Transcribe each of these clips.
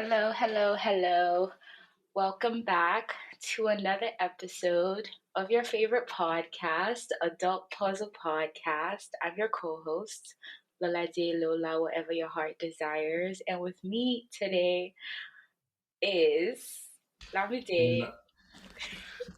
Hello, hello, hello. Welcome back to another episode of your favorite podcast, Adult Puzzle Podcast. I'm your co-host, Lolade Lola, whatever your heart desires. And with me today is N- Lamide.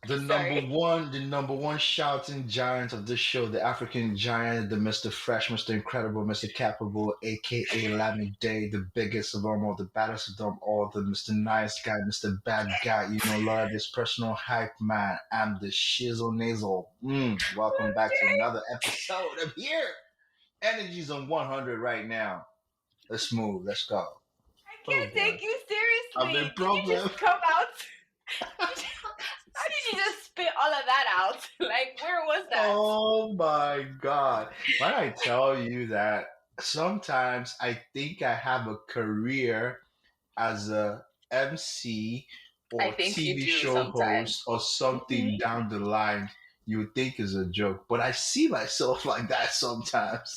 the Sorry. number one shouting giant of this show, the African giant, the Mr. Fresh, Mr. Incredible, Mr. Capable, aka Lammy Day, the biggest of them all, the baddest of them all, the Mr. Nice Guy, Mr. Bad Guy, Laura, this personal hype man. I'm the Shizzle Nasal. Welcome back to another episode. I'm here. Energy's on 100 right now. Let's move. Let's go. I Oh can't boy. take you I'm seriously. in Did you problem. just come out? How did you just spit all of that out? Like, where was that? Oh my God. When I tell you that sometimes I think I have a career as a MC I or think you TV do show sometimes. host or something down the line you would think is a joke, but I see myself like that sometimes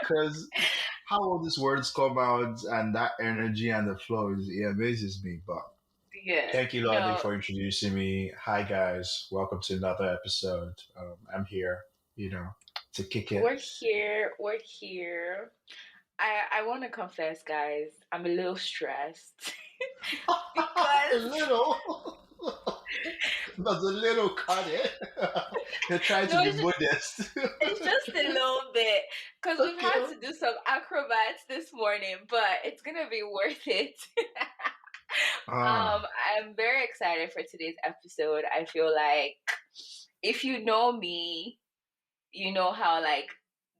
because how all these words come out and that energy and the flow it amazes me. But Yeah. thank you, Lolade, No, for introducing me. Hi, guys. Welcome to another episode. I'm here, to kick it. we're here. We're here. I want to confess, guys. I'm a little stressed A because little. That's a little cut it. You're trying to no, be modest. it's just a little bit because we've had Okay. to do some acrobats this morning, but it's gonna be worth it. Ah. I'm very excited for today's episode. I feel like if you know me, you know how like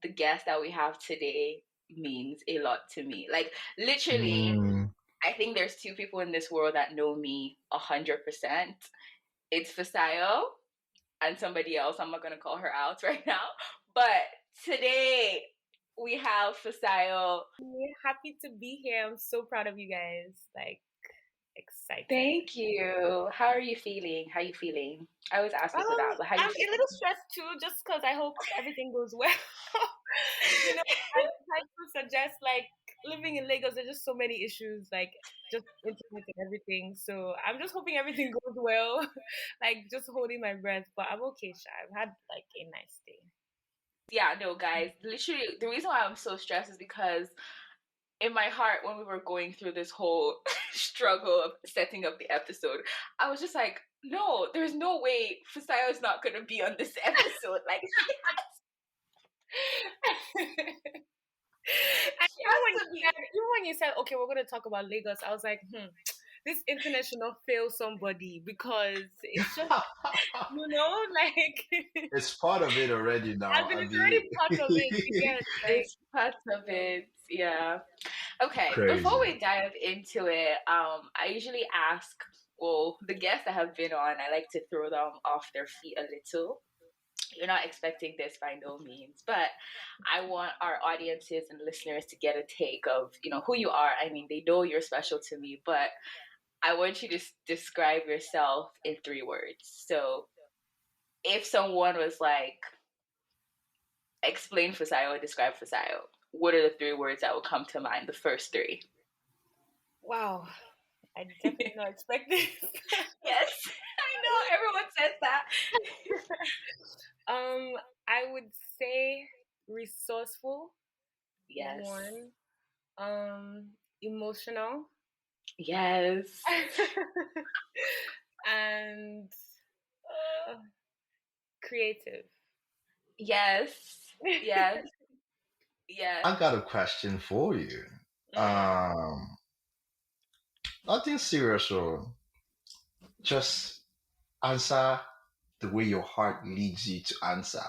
the guest that we have today means a lot to me. Like literally, Mm. I think there's two people in this world that know me 100%. It's Fisayo and somebody else. I'm not gonna call her out right now, but today we have Fisayo. Happy to be here. I'm so proud of you guys. Like, excited. Thank you. How are you feeling? How are you feeling? I always ask people that, but how are you I'm a feeling? little stressed too, just because I hope everything goes well. I try to suggest like living in Lagos. There's just so many issues, like just internet and everything. So I'm just hoping everything goes well. Like just holding my breath, but I'm okay, Sha. I've had like a nice day. Yeah, no, guys. Literally, the reason why I'm so stressed is because in my heart, when we were going through this whole struggle of setting up the episode, I was just like, no, there's no way Fisayo is not going to be on this episode. Like, And she has to be. even when you said, okay, we're going to talk about Lagos, I was like, this internet should not fail somebody because it's just, like It's part of it already I now. mean, I it's mean, already part of it. You get like, It's part of it. Yeah. Okay. Before crazy. we dive into it, I usually ask, well, the guests that have been on, I like to throw them off their feet a little. You're not expecting this by no means, but I want our audiences and listeners to get a take of, who you are. I mean, they know you're special to me, but I want you to describe yourself in 3 words. So if someone was like, explain Fisayo or describe Fisayo, what are the 3 words that will come to mind? The first three. wow, I definitely not expect this. Yes, I know everyone says that. I would say resourceful, Yes. one, emotional, Yes. and creative. Yes. Yes. Yes. I got a question for you. Um, Nothing serious, or just answer the way your heart leads you to answer.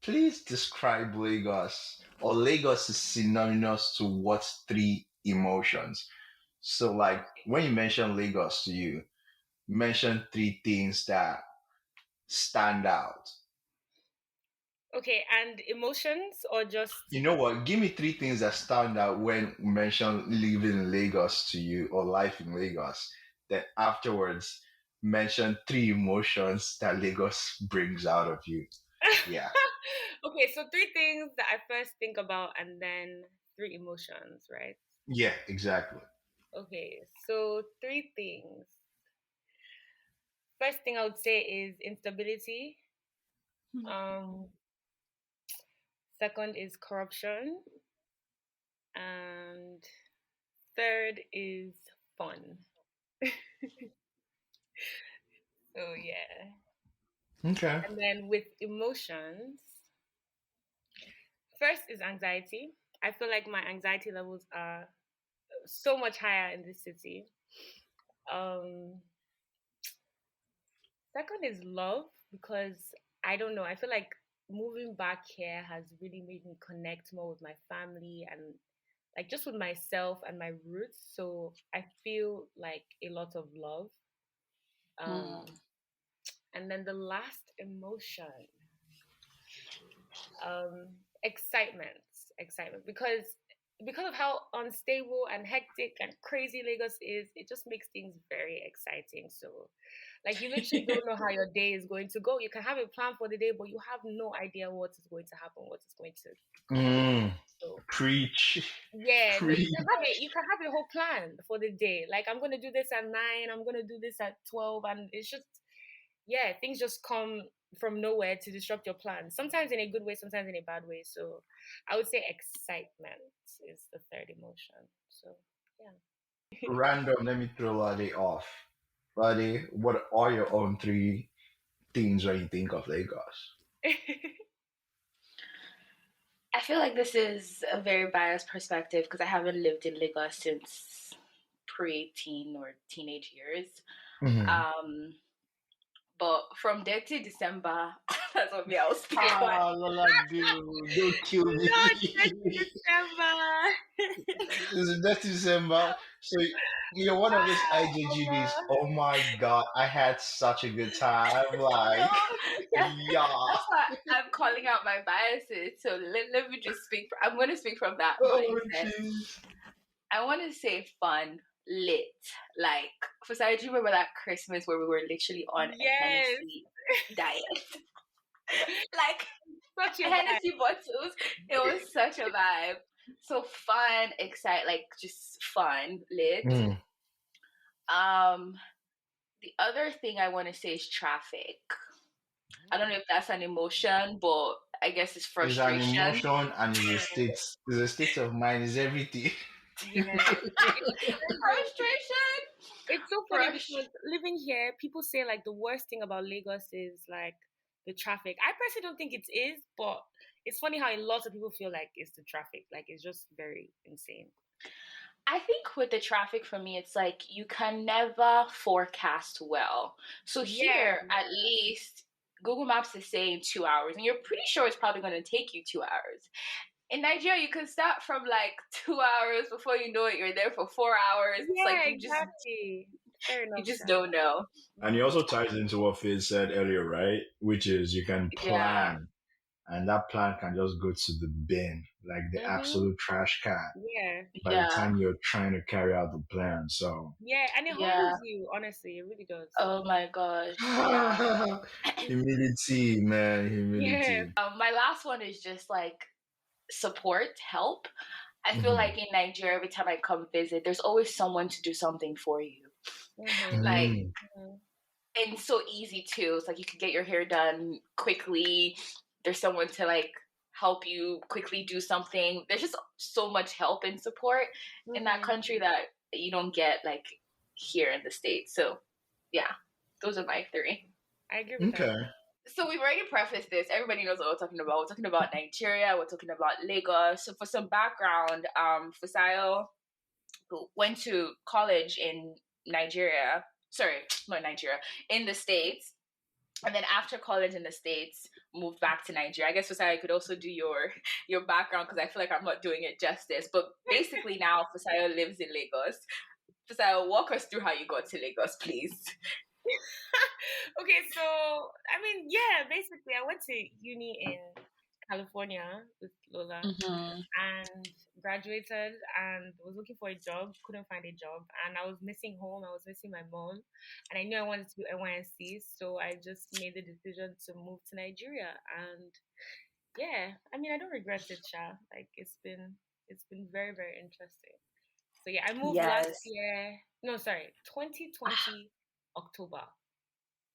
Please describe Lagos, or Lagos is synonymous to what three emotions? So, like, when you mention Lagos to you, mention three things that stand out. Okay, and emotions or just You know what? Give me three things that stand out when we mention living in Lagos to you or life in Lagos. Then afterwards, mention three emotions that Lagos brings out of you. Yeah. okay, so three things that I first think about and then three emotions, right? Yeah, exactly. Okay, so three things. First thing I would say is instability. Um, Second is corruption, and third is fun. So yeah. Okay. And then with emotions, first is anxiety. I feel like my anxiety levels are so much higher in this city. Um, Second is love because I don't know. I feel like moving back here has really made me connect more with my family and like just with myself and my roots. So I feel like a lot of love. Hmm. Um, and then the last emotion, excitement, excitement because of how unstable and hectic and crazy Lagos is, it just makes things very exciting. So, like, you literally don't know how your day is going to go. You can have a plan for the day, but you have no idea what is going to happen, what is going to come up. Mm, So, preach. yeah, no, Preach. you can have a whole plan for the day. Like, I'm gonna do this at 9, I'm gonna do this at 12, and it's just yeah, things just come from nowhere to disrupt your plans. Sometimes in a good way, sometimes in a bad way. So I would say excitement is the third emotion. So Random, let me throw Lade off. Lade, what are your own three things when you think of Lagos? yeah. I feel like this is a very biased perspective because I haven't lived in Lagos since pre-teen or teenage years. Mm-hmm. Um, but from there to December, that's what me I'll speak on. Ah, Lolade, don't kill me. Not just December. It's that's December. So you're one of those IJGBs. Ah, Oh my god, I had such a good time. No, Like, that, yeah. that's why I'm calling out my biases. So let me just speak. I'm going to speak from that Oh mindset. jeez. I want to say fun, lit. Like, Fisayo, do you remember that Christmas where we were literally on a yes, Hennessy diet? Like, such a vibe. Hennessy bottles. It was such a vibe. So fun, excite, like just fun, lit. Mm. Um, the other thing I want to say is traffic. I don't know if that's an emotion, but I guess it's It's an frustration. emotion and Yeah, it's a state of mind, it's everything. yeah. It's very, very Frustration. It's so funny Frustration. because living here, people say like the worst thing about Lagos is like the traffic. I personally don't think it is, but it's funny how a lot of people feel like it's the traffic. Like it's just very insane. I think with the traffic for me, it's like you can never forecast well. So Yeah, here, at least, Google Maps is saying 2 hours, and you're pretty sure it's probably going to take you 2 hours. In Nigeria, you can start from like 2 hours before you know it. You're there for 4 hours. It's yeah, like exactly. Fair you enough, just Sha. don't know. And it also ties into what Fizz said earlier, right? Which is you can Yeah, plan and that plan can just go to the bin, like the Mm-hmm. absolute trash can Yeah, by the yeah, time you're trying to carry out the plan. So yeah, and it yeah. humbles you. Honestly, it really does. Oh my gosh, yeah. humility, man, Yeah. humility. My last one is just like support, help. I feel Mhm. like in Nigeria, every time I come visit, there's always someone to do something for you. Mm-hmm. Like, Mm. Mm-hmm. and it's so easy too. It's like you can get your hair done quickly. There's someone to like help you quickly do something. There's just so much help and support in that Mm-hmm. country that you don't get like here in the States. So, yeah, those are my three. I agree with that. Okay. So we've already prefaced this. Everybody knows what we're talking about. We're talking about Nigeria. We're talking about Lagos. So for some background, Fisayo who went to college in Nigeria. Sorry, not Nigeria, in the States. And then after college in the States, moved back to Nigeria. I guess Fisayo could also do your background because I feel like I'm not doing it justice. But basically now Fisayo lives in Lagos. Fisayo, walk us through how you got to Lagos, please. Okay, so I mean, yeah, basically, I went to uni in California with Lola Mm-hmm. and graduated and was looking for a job, couldn't find a job, and I was missing home, I was missing my mom, and I knew I wanted to do NYSC, so I just made the decision to move to Nigeria, and yeah, I mean, I don't regret it, Sha. Like it's been very, very interesting. So yeah, I moved last Yes. year. No, sorry, 2020 October.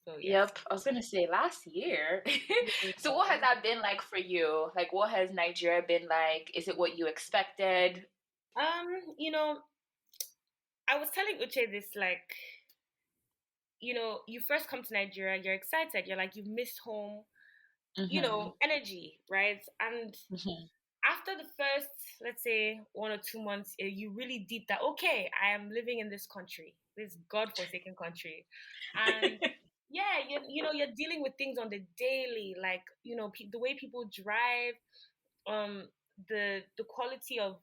So yeah. Yep, I was gonna say last year. So what has Yeah. that been like for you? Like what has Nigeria been like? Is it what you expected? You know, I was telling Uche this, like, you first come to Nigeria, you're excited, you're like, you've missed home, Mm-hmm. energy, right? And Mm-hmm. after the first, let's say, 1 or 2 months, you really deep that, okay, I am living in this country, this godforsaken country. And yeah, you're dealing with things on the daily, like, the way people drive, um the quality of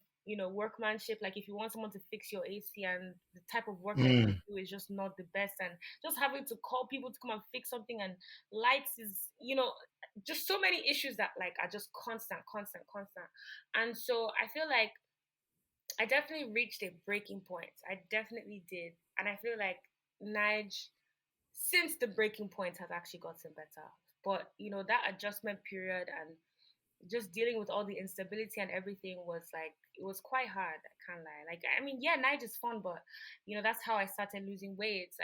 workmanship, like if you want someone to fix your AC, and the type of work that they Mm. do is just not the best, and just having to call people to come and fix something, and lights is just so many issues that like are just constant. And so I feel like I definitely reached a breaking point. I definitely did. And I feel like Nige, since the breaking point, has actually gotten better. But that adjustment period and just dealing with all the instability and everything was like, it was quite hard. I can't lie. Like, I mean, yeah, night is fun, but that's how I started losing weight. It's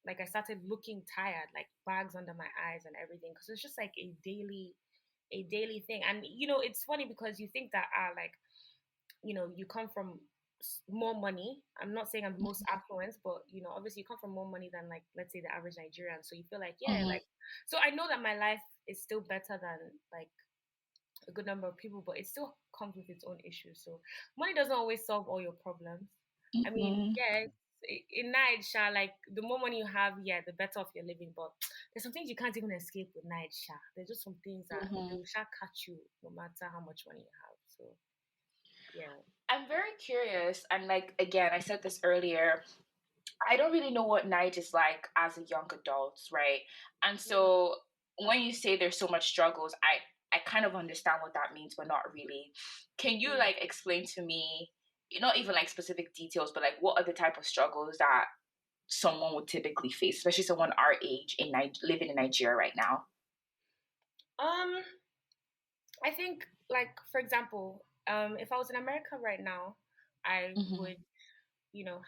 like I started looking tired, like bags under my eyes and everything, because it's just like a daily thing. And it's funny because you think that like you come from more money. I'm not saying I'm the most affluent, but obviously you come from more money than, like, let's say, the average Nigerian. So you feel like, yeah, Mm-hmm. like, so I know that my life is still better than like a good number of people, but it still comes with its own issues. So money doesn't always solve all your problems. I mean, Mm-hmm. yeah, in Nigeria, like the more money you have, yeah, the better off you're living. But there's some things you can't even escape with Nigeria. There's just some things that they Mm-hmm. will shall catch you no matter how much money you have. So yeah. I'm very curious, and like again, I said this earlier. I don't really know what night is like as a young adult, right? And Mm, so when you say there's so much struggles, I kind of understand what that means, but not really. Can you mm. like explain to me, not even like specific details, but like what are the type of struggles that someone would typically face, especially someone our age living in Nigeria right now? Um, I think, like, for example, if I was in America right now, I Mm-hmm. would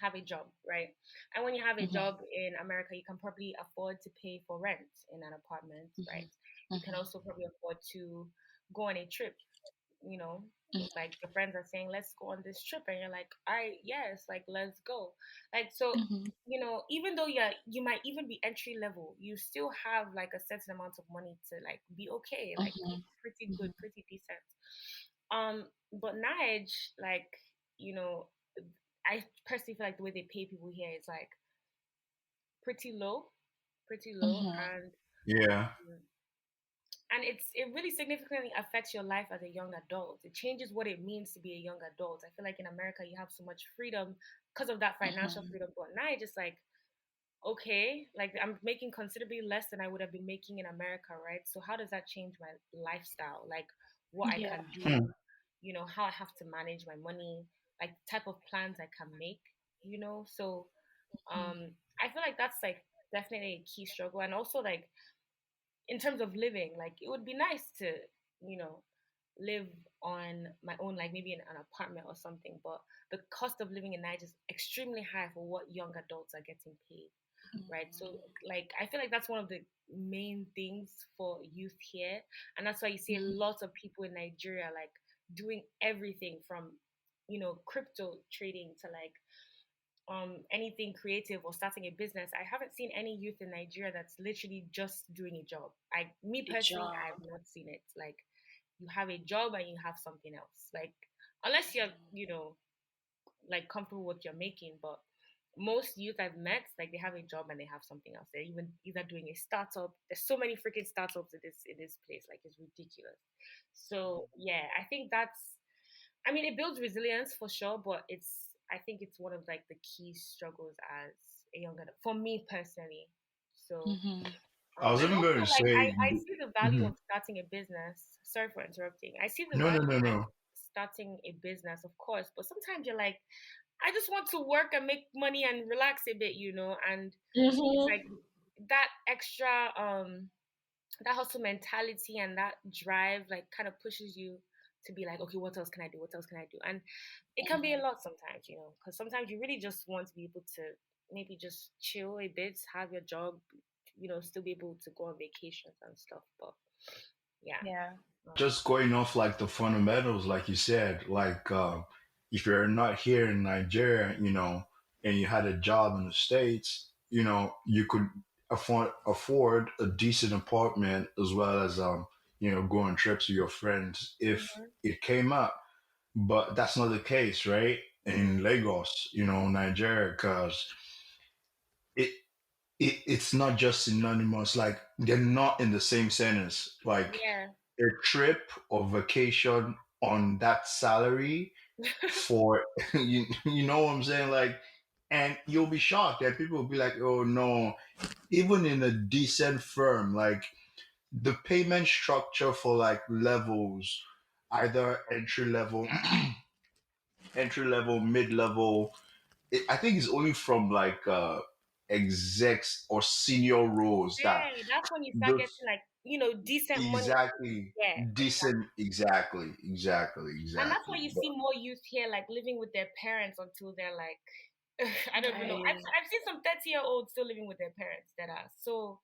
have a job, right? And when you have a Mm-hmm. job in America, you can probably afford to pay for rent in an apartment, right? You can Mm-hmm. also probably afford to go on a trip, you know, Mm-hmm. like your friends are saying, let's go on this trip. And you're like, all right, yes, like, let's go. Like, so, Mm-hmm. even though you might even be entry level, you still have like a certain amount of money to like be okay, like pretty good, pretty decent. But Nige, like, you know, I personally feel like the way they pay people here is like pretty low, pretty low, Mm-hmm. Yeah. and it really significantly affects your life as a young adult. It changes what it means to be a young adult. I feel like in America you have so much freedom because of that financial Mm-hmm. freedom, but now it's just like, okay, like I'm making considerably less than I would have been making in America, right? So how does that change my lifestyle? Like what I Yeah. can do, Hmm. how I have to manage my money, like the type of plans I can make, So I feel like that's like definitely a key struggle. And also, like, in terms of living, like it would be nice to, you know, live on my own, like maybe in an apartment or something. But the cost of living in Nigeria is extremely high for what young adults are getting paid, right? So, like, I feel like that's one of the main things for youth here, and that's why you see a Mm-hmm. lot of people in Nigeria like doing everything from, crypto trading to like anything creative or starting a business. I haven't seen any youth in Nigeria that's literally just doing a job. Me A personally, I have job. not seen it. Like, you have a job and you have something else. Like, unless you're, like, comfortable with what you're making. But most youth I've met, like, they have a job and they have something else. They're even either doing a startup. There's so many freaking startups in this place. Like, it's ridiculous. So yeah, I think I mean, it builds resilience for sure, but I think it's one of like the key struggles as a young adult for me personally. So, Mm-hmm. I was and even also, going to like, say, I see the value mhm. of starting a business. Sorry for interrupting. I see the No, no, value no, of no. starting a business, of course, but sometimes you're like, I just want to work and make money and relax a bit, and it's Mm-hmm. like that extra that hustle mentality and that drive like kind of pushes you to be like, okay, what else can I do? What else can I do? And it can be a lot sometimes, because sometimes you really just want to be able to maybe just chill a bit, have your job, still be able to go on vacations and stuff. But yeah. Yeah. Just going off like the fundamentals, like you said, like if you're not here in Nigeria, and you had a job in the States, you could afford a decent apartment as well as go on trips with your friends if Mhm. it came up. But that's not the case, right? In Lagos, Nigeria, because it it's not just synonymous. Like they're not in the same sentence. Like Yeah. a trip or vacation on that salary for you know what I'm saying? Like, and you'll be shocked that people will be like, oh no, even in a decent firm, like the payment structure for like levels, either entry level, mid level, I think it's only from like execs or senior roles that Hey, that's when you start those getting like, decent money. exactly Yeah, decent, exactly. And that's why exactly. you But see more youth here like living with their parents until they're like I don't even know. I've Right. I've seen some 30-year-olds still living with their parents that are. So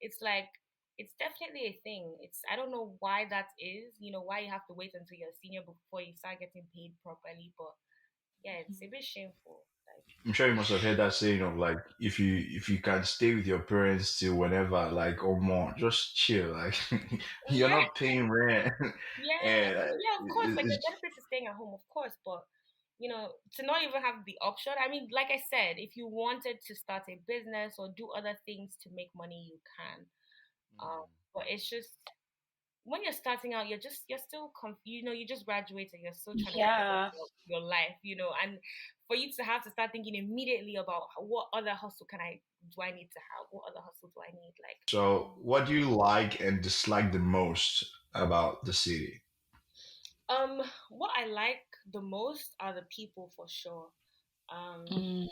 it's like it's definitely a thing. I don't know why that is, why you have to wait until you're a senior before you start getting paid properly, but yeah, it's a bit shameful. Like I'm sure you must have heard that saying of like if you can stay with your parents till whenever, like or more, just chill. Like you're yeah, not paying rent, yeah, and yeah, of course. Like the it's benefits of staying at home, of course, but to not even have the option. I mean, like I said, if you wanted to start a business or do other things to make money, you can. But it's just when you're starting out, you're still you just graduated, you're still trying to figure Yeah. out your life, and for you to have to start thinking immediately about what other hustle do I need to have? What other hustle do I need? Like, so. What do you like and dislike the most about the city? what I like the most are the people for sure. Um, Mm.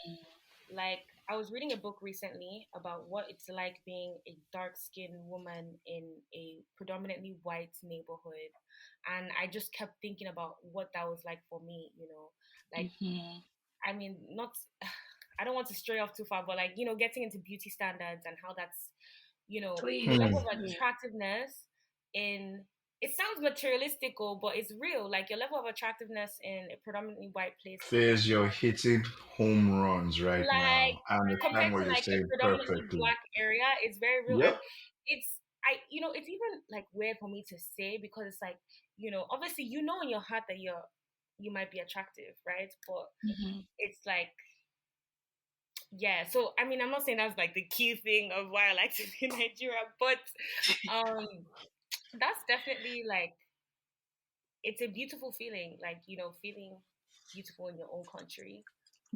like I was reading a book recently about what it's like being a dark-skinned woman in a predominantly white neighborhood, and I just kept thinking about what that was like for me. Like Mm-hmm. I mean, not I don't want to stray off too far, but like getting into beauty standards and how that's your level Hmm. Please. of attractiveness in it sounds materialistical, but it's real. Like your level of attractiveness in a predominantly white place compared Fairs, you're hitting home runs right like now. I understand compared what to you're like a saying predominantly perfectly. black area, it's very real. And Yep. it's it's even like weird for me to say because it's like, obviously in your heart that you might be attractive, right? But Mm-hmm. it's like yeah, so I mean I'm not saying that's like the key thing of why I like to be in Nigeria, but um that's definitely like it's a beautiful feeling, like, feeling beautiful in your own country.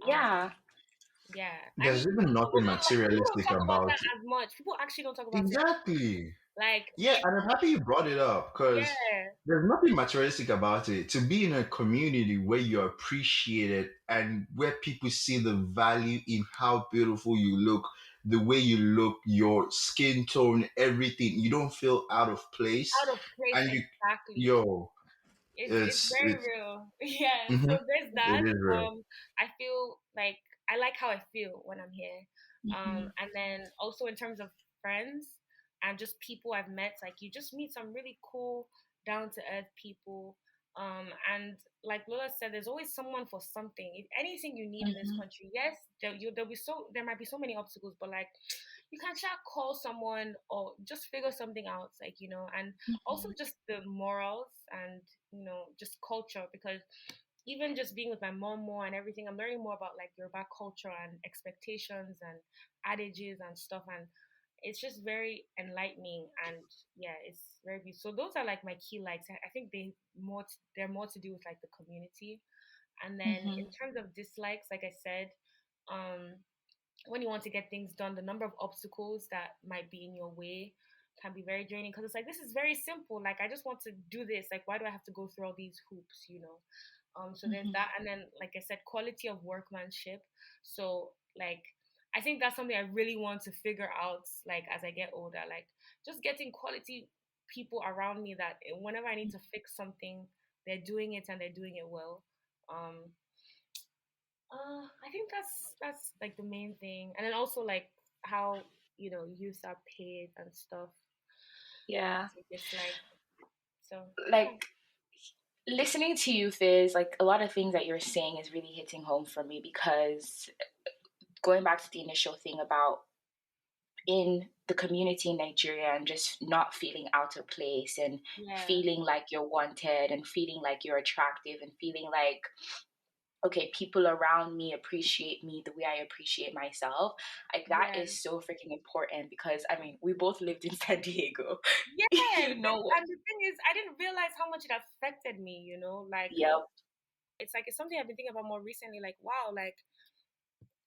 Um Yeah. yeah. I There's mean even nothing people don't materialistic talk about about that it. as much. People actually don't talk about it. Exactly. Like Yeah, and I'm happy you brought it up because yeah, there's nothing materialistic about it. To be in a community where you're appreciated and where people see the value in how beautiful you look, the way you look, your skin tone, everything, you don't feel out of place. out of place And exactly. yo, It's it's very it's real. Yeah. mhm, So there's it that. is real. I feel like I like how I feel when I'm here. Mm-hmm. And then also in terms of friends and just people I've met, like you just meet some really cool, down to earth people. And like Lola said, there's always someone for something. If anything you need in this Mm-hmm. country, yes, there might be so many obstacles, but like you can try call someone or just figure something out, like and also Mm-hmm. just the morals and just culture, because even just being with my mom more and everything, I'm learning more about like Yoruba culture and expectations and adages and stuff, and it's just very enlightening, and yeah, it's very beautiful. So those are like my key likes. I think they're more to do with like the community, and then Mm-hmm. in terms of dislikes, like I said, um when you want to get things done, the number of obstacles that might be in your way can be very draining, because it's like this is very simple. Like I just want to do this. Like why do I have to go through all these hoops? So there's Mm-hmm. that, and then like I said, quality of workmanship. So like I think that's something I really want to figure out. Like as I get older, like just getting quality people around me that whenever I need to fix something they're doing it and they're doing it well. Um, I think that's like the main thing, and then also like how youth are paid and stuff. Yeah. It's like so yeah, Like listening to you, Fizz, like a lot of things that you're saying is really hitting home for me because going back to the initial thing about in the community in Nigeria and just not feeling out of place and yeah, feeling like you're wanted and feeling like you're attractive and feeling like okay, people around me appreciate me the way I appreciate myself. Like that yeah. is so freaking important because I mean, we both lived in San Diego. Yes, You know. and the thing is, I didn't realize how much it affected me. Like Yep. it's something I've been thinking about more recently. Like, wow, like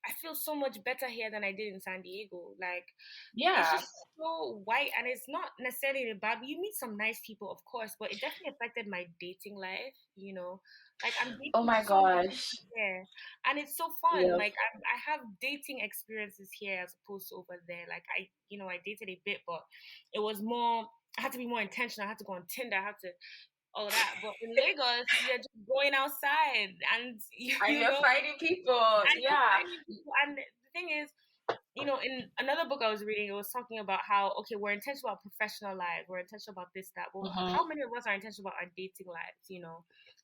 I feel so much better here than I did in San Diego. Like, it's Yeah. just so white, and it's not necessarily bad. You meet some nice people, of course, but it definitely affected my dating life. Like I'm Oh dating my so many gosh. people here, and it's so fun. Yep. Like I have dating experiences here as opposed to over there. Like I dated a bit, but it was more. I had to be more intentional. I had to go on Tinder. I had to all that. But in Lagos, you're just going outside, and And you're finding people. and you're Yeah. finding people. And the thing is, in another book I was reading, it was talking about how, okay, we're intentional about professional lives, we're intentional about this, that. Well, Mm-hmm. how many of us are intentional about our dating lives?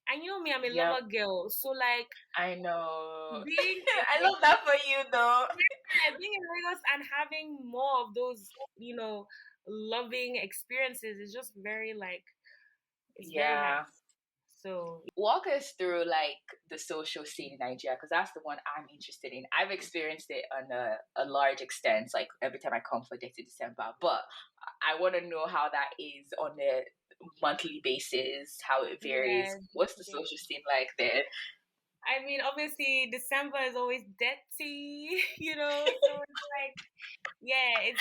And me, I'm a Yep. lover girl. So, like, I know. being I love that for you though. being in Lagos and having more of those, loving experiences is just very, like, it's very Yeah. nice. So, Walk us through like the social scene in Nigeria because that's the one I'm interested in. I've experienced it on a large extent, like every time I come for Day to December. But I want to know how that is on a monthly basis, how it varies. yeah. What's the social scene like there? I mean, obviously, December is always dirty. So it's like, yeah, it's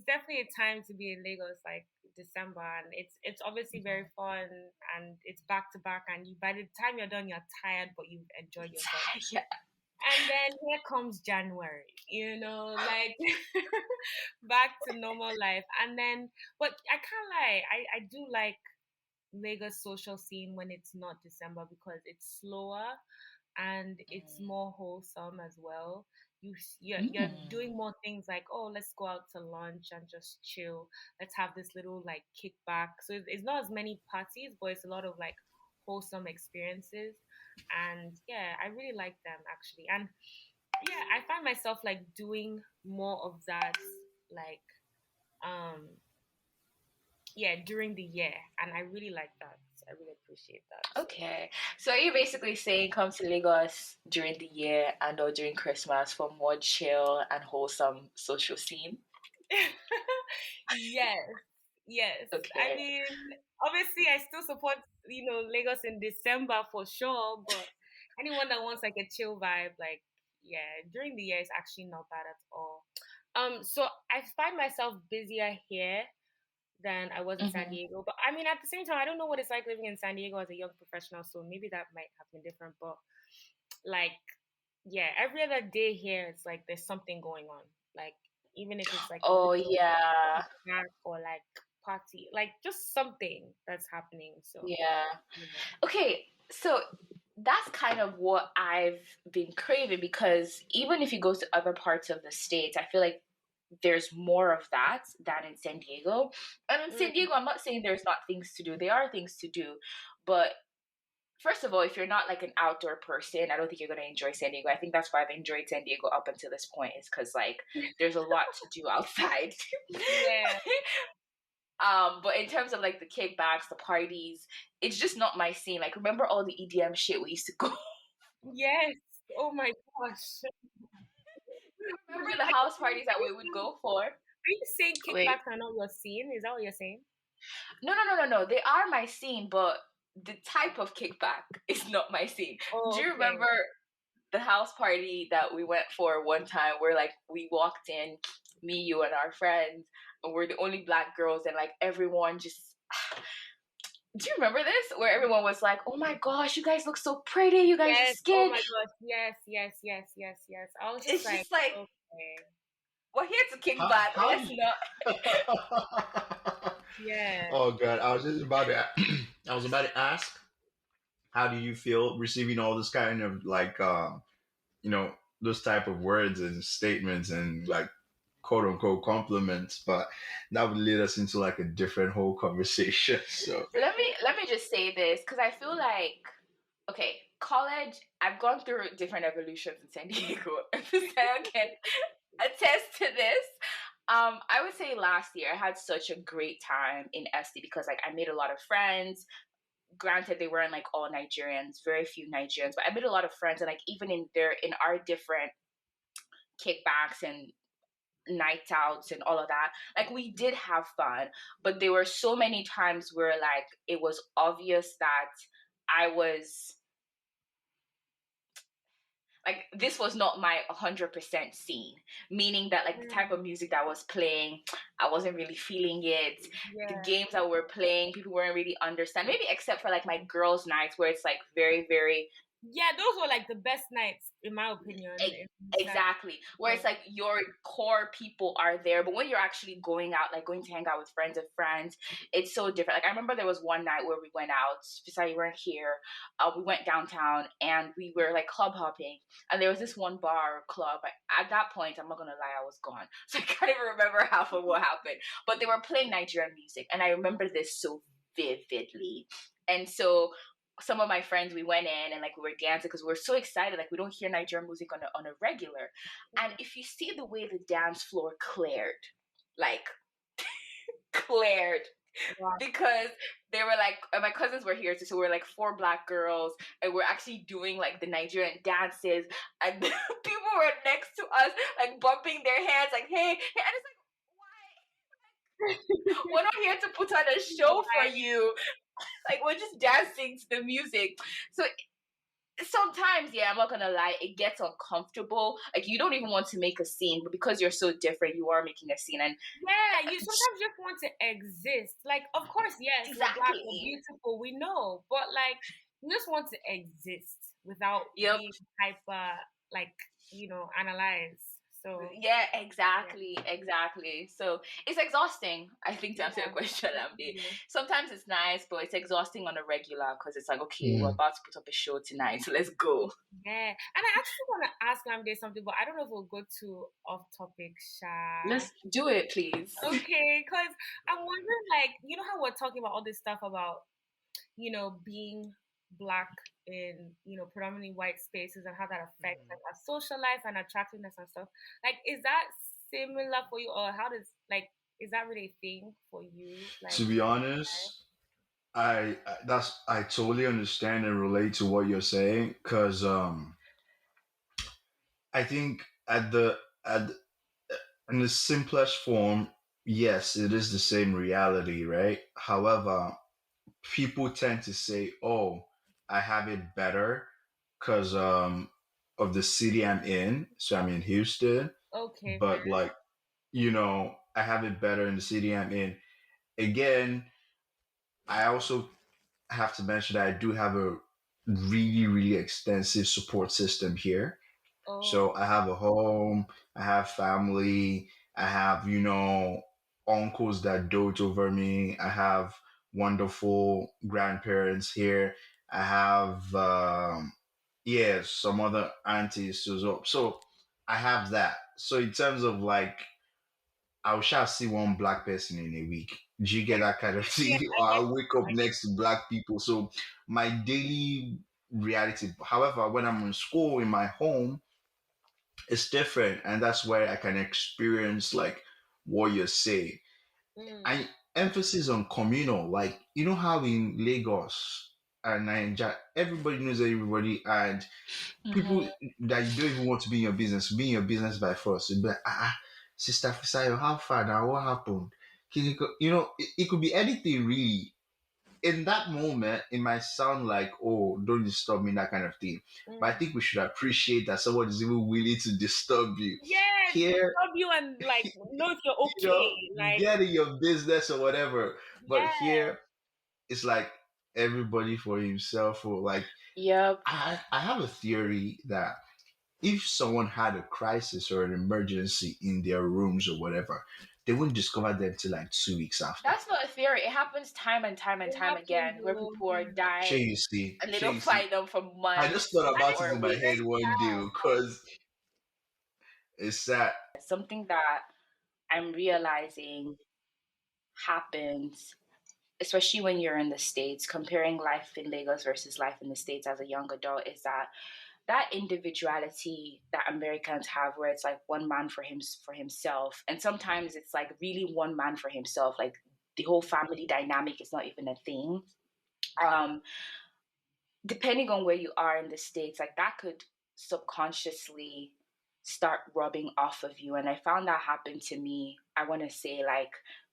definitely a time to be in Lagos, like December, and it's obviously very fun, and it's back to back, and by the time you're done, you're tired, but you've enjoyed yourself. Yeah. And then here comes January, like back to normal life, and then, but I can't lie, I do like Lagos social scene when it's not December because it's slower and it's more wholesome as well. You're Mm. doing more things like, oh, let's go out to lunch and just chill. Let's have this little like kickback. So it's not as many parties, but it's a lot of like wholesome experiences. And yeah, I really like them actually. And yeah, I find myself like doing more of that, like um yeah, during the year, and I really like that. I really appreciate that. So Okay. So are you basically saying come to Lagos during the year and or during Christmas for more chill and wholesome social scene? yes, yes. I Okay. mean, obviously, I still support Lagos in December for sure, but anyone that wants like a chill vibe, like yeah, during the year is actually not bad at all. So I find myself busier here than I was in San Mm-hmm. Diego, but I mean, at the same time, I don't know what it's like living in San Diego as a young professional, so maybe that might have been different. But like, yeah, every other day here, it's like there's something going on, like even if it's like a Oh little yeah. snack or like party, like just something that's happening. So Yeah. yeah, Okay, so that's kind of what I've been craving because even if you go to other parts of the states, I feel like there's more of that than in San Diego. And in San mm, Diego, I'm not saying there's not things to do. There are things to do, but first of all, if you're not like an outdoor person, I don't think you're gonna enjoy San Diego. I think that's why I've enjoyed San Diego up until this point, is because like there's a lot to do outside. yeah, But in terms of like the kickbacks, the parties, it's just not my scene. Like, remember all the EDM shit we used to go? yes. Oh my gosh. Remember the house parties that we would go for? Are you saying Wait, kickbacks are not your scene? Is that what you're saying? no. They are my scene, but the type of kickback is not my scene. Do Oh, you okay. remember the house party that we went for one time where like we walked in, me, you, and our friends, and we're the only black girls, and like everyone just. Do you remember this? Where everyone was like, "Oh my gosh, you guys look so pretty. You guys are Yes. Oh skin." my gosh. Yes. Yes. Yes. Yes. Yes. I was just It's like, just like okay. we're here to kick How, back. how Let's you? not. Yeah. Oh God, I was just about to. I was about to ask. how do you feel receiving all this kind of like you know those type of words and statements and like quote unquote compliments? But that would lead us into like a different whole conversation. So Let me just say this because I feel like, okay, college. I've gone through different evolutions in San Diego. Fisayo can attest to this. I would say last year I had such a great time in SD because like I made a lot of friends. Granted, they weren't like all Nigerians, very few Nigerians, but I made a lot of friends, and like even in our different kickbacks and night outs and all of that, like we did have fun, but there were so many times where like it was obvious that I was like this was not my 100% scene, meaning that like the type of music that was playing, I wasn't really feeling it. The Yeah. games that were playing, people weren't really understand, maybe except for like my girls nights where it's like very very Yeah, those were like the best nights, in my opinion. exactly, where it's like your core people are there, but when you're actually going out, like going to hang out with friends, it's so different. Like I remember there was one night where we went out, besides you weren't here, we went downtown and we were like club hopping, and there was this one bar or club. At that point, I'm not gonna lie, I was gone, so I can't even remember half of what happened, but they were playing Nigerian music, and I remember this so vividly. And so some of my friends, we went in and like we were dancing because we were so excited, like we don't hear Nigerian music on a regular. And if you see the way the dance floor cleared, like cleared, Wow. because they were like my cousins were here too, so we're like four black girls and we're actually doing like the Nigerian dances, and people were next to us like bumping their hands like hey, hey, and it's like we're not here to put on a show for you, like we're just dancing to the music. So sometimes, yeah, I'm not gonna lie, it gets uncomfortable. Like you don't even want to make a scene, but because you're so different, you are making a scene. And Yeah, you sometimes just want to exist. Like, of course, yes, we're black, we're exactly, beautiful, we know, but like, you just want to exist without yep, being hyper, like, analyzed. So, yeah, yeah, exactly. So it's exhausting, I think, to answer your yeah, question, Amdi. definitely. Sometimes it's nice, but it's exhausting on a regular because it's like, okay, we're mm. about to put up a show tonight, so let's go. Yeah, and I actually want to ask Lamde something, but I don't know if we'll go to off topic, Sha. Let's do it, please. Okay, because I'm wondering, like, you know how we're talking about all this stuff about being black in, predominantly white spaces and how that affects like our social life and attractiveness and stuff. Like, is that similar for you, or how does like is that really a thing for you? Like, To be honest, I totally understand and relate to what you're saying because I think at in the simplest form, yes, it is the same reality, right? However, people tend to say, "Oh, I have it better because of the city I'm in." So I'm in Houston, okay, fair. but like I have it better in the city I'm in. Again, I also have to mention that I do have a really, really extensive support system here. Oh, So I have a home, I have family, I have, uncles that dote over me. I have wonderful grandparents here. I have, yeah, some other aunties as well. So I have that. So in terms of like, I shall see one black person in a week. Do you get that kind of yeah, thing? I Or get I'll wake up I get next to black people. So my daily reality. However, when I'm in school in my home, it's different, and that's where I can experience like what you're saying. mm, I emphasis on communal, like how in Lagos and Nigeria, everybody knows everybody, and people Mm-hmm. that you don't even want to be in your business, be in your business by force. You'd be like, Sister Fisayo, how far now? What happened? It could be anything really. In that moment, it might sound like, oh, don't disturb me, that kind of thing. But I mm. think we should appreciate that someone is even willing to disturb you. Yeah, to Here, love you and like know if you're you know, okay. Like, get in your business or whatever. But yeah, here, it's like everybody for himself. Or like, Yep. I have a theory that if someone had a crisis or an emergency in their rooms or whatever, they wouldn't discover them till like 2 weeks after. That's not a theory. It happens time and time and It time happens again where though. people are Sure, dying you see, and they sure, don't you see. find them for I just months thought And about it's it or in my head weeks. very one day sad. because it's sad. Something that I'm realizing happens, especially when you're in the States, comparing life in Lagos versus life in the States as a young adult, is that individuality that Americans have, where it's like one man for himself, and sometimes it's like really one man for himself, like the whole family dynamic is not even a thing. Um, Depending on where you are in the States, like that could subconsciously start rubbing off of you. And I found that happened to me, I want to say like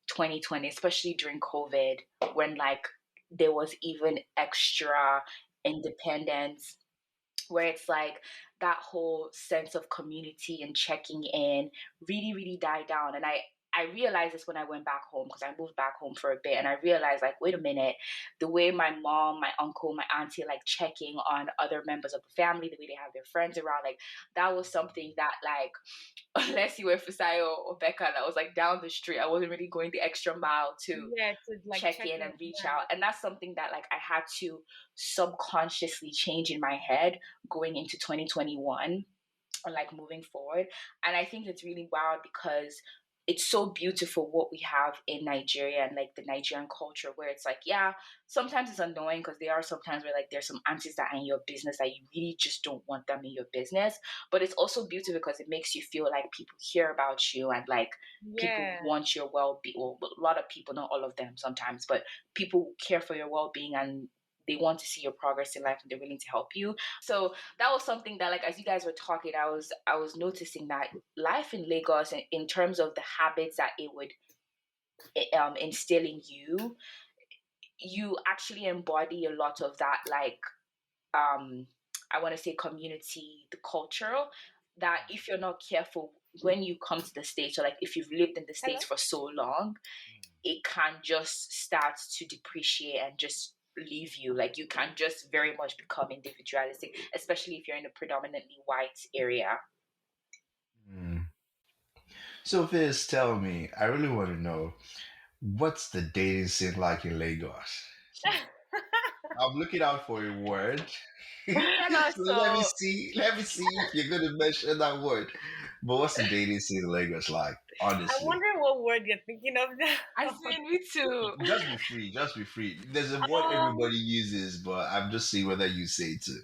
2020, especially during COVID, when like there was even extra independence, where it's like that whole sense of community and checking in really, really died down. And I realized this when I went back home, because I moved back home for a bit, and I realized like, wait a minute, the way my mom, my uncle, my auntie like checking on other members of the family, the way they have their friends around, like that was something that like unless you were Fisayo or Becca that was like down the street, I wasn't really going the extra mile to Yeah, to like check check in in. and reach Yeah. out. And that's something that like I had to subconsciously change in my head going into 2021 and like moving forward. And I think it's really wild because it's so beautiful what we have in Nigeria and like the Nigerian culture, where it's like, yeah, sometimes it's annoying because there are sometimes where like there's some aunties that are in your business that you really just don't want them in your business. But it's also beautiful because it makes you feel like people care about you and like people Yeah. want your well-being. Well, a lot of people, not all of them sometimes, but people care for your well-being and they want to see your progress in life and they're willing to help you. So that was something that like as you guys were talking, I was noticing that life in Lagos in terms of the habits that it would instill in you, you actually embody a lot of that, like um I want to say community, the cultural, that if you're not careful when you come to the States, or like if you've lived in the Hello? States for so long, it can just start to depreciate and just leave you. Like you can just very much become individualistic, especially if you're in a predominantly white area. Hmm. So, Viz, tell me, I really want to know what's the dating scene like in Lagos? I'm looking out for a word. And So let me also, see. Let me see if you're going to mention that word. But what's the dating scene in Lagos like? I'm Honestly, wondering what word you're thinking of I now. see me too. just be free. Just be free. There's a word um, everybody uses, but I'm just seeing whether you say it too.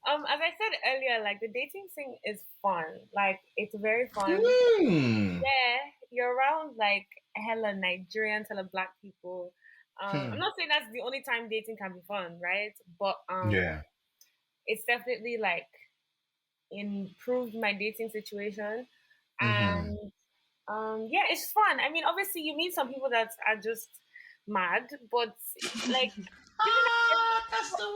as I said earlier, like the dating thing is fun. Like it's very fun. Hmm. Yeah, you're around like hella Nigerians, hella black people. I'm Hmm. not saying that's the only time dating can be fun, right? But Yeah. it's definitely like improved my dating situation. Mm-hmm. And yeah, it's fun. I mean, obviously you meet some people that are just mad, but like giving Ah, that's the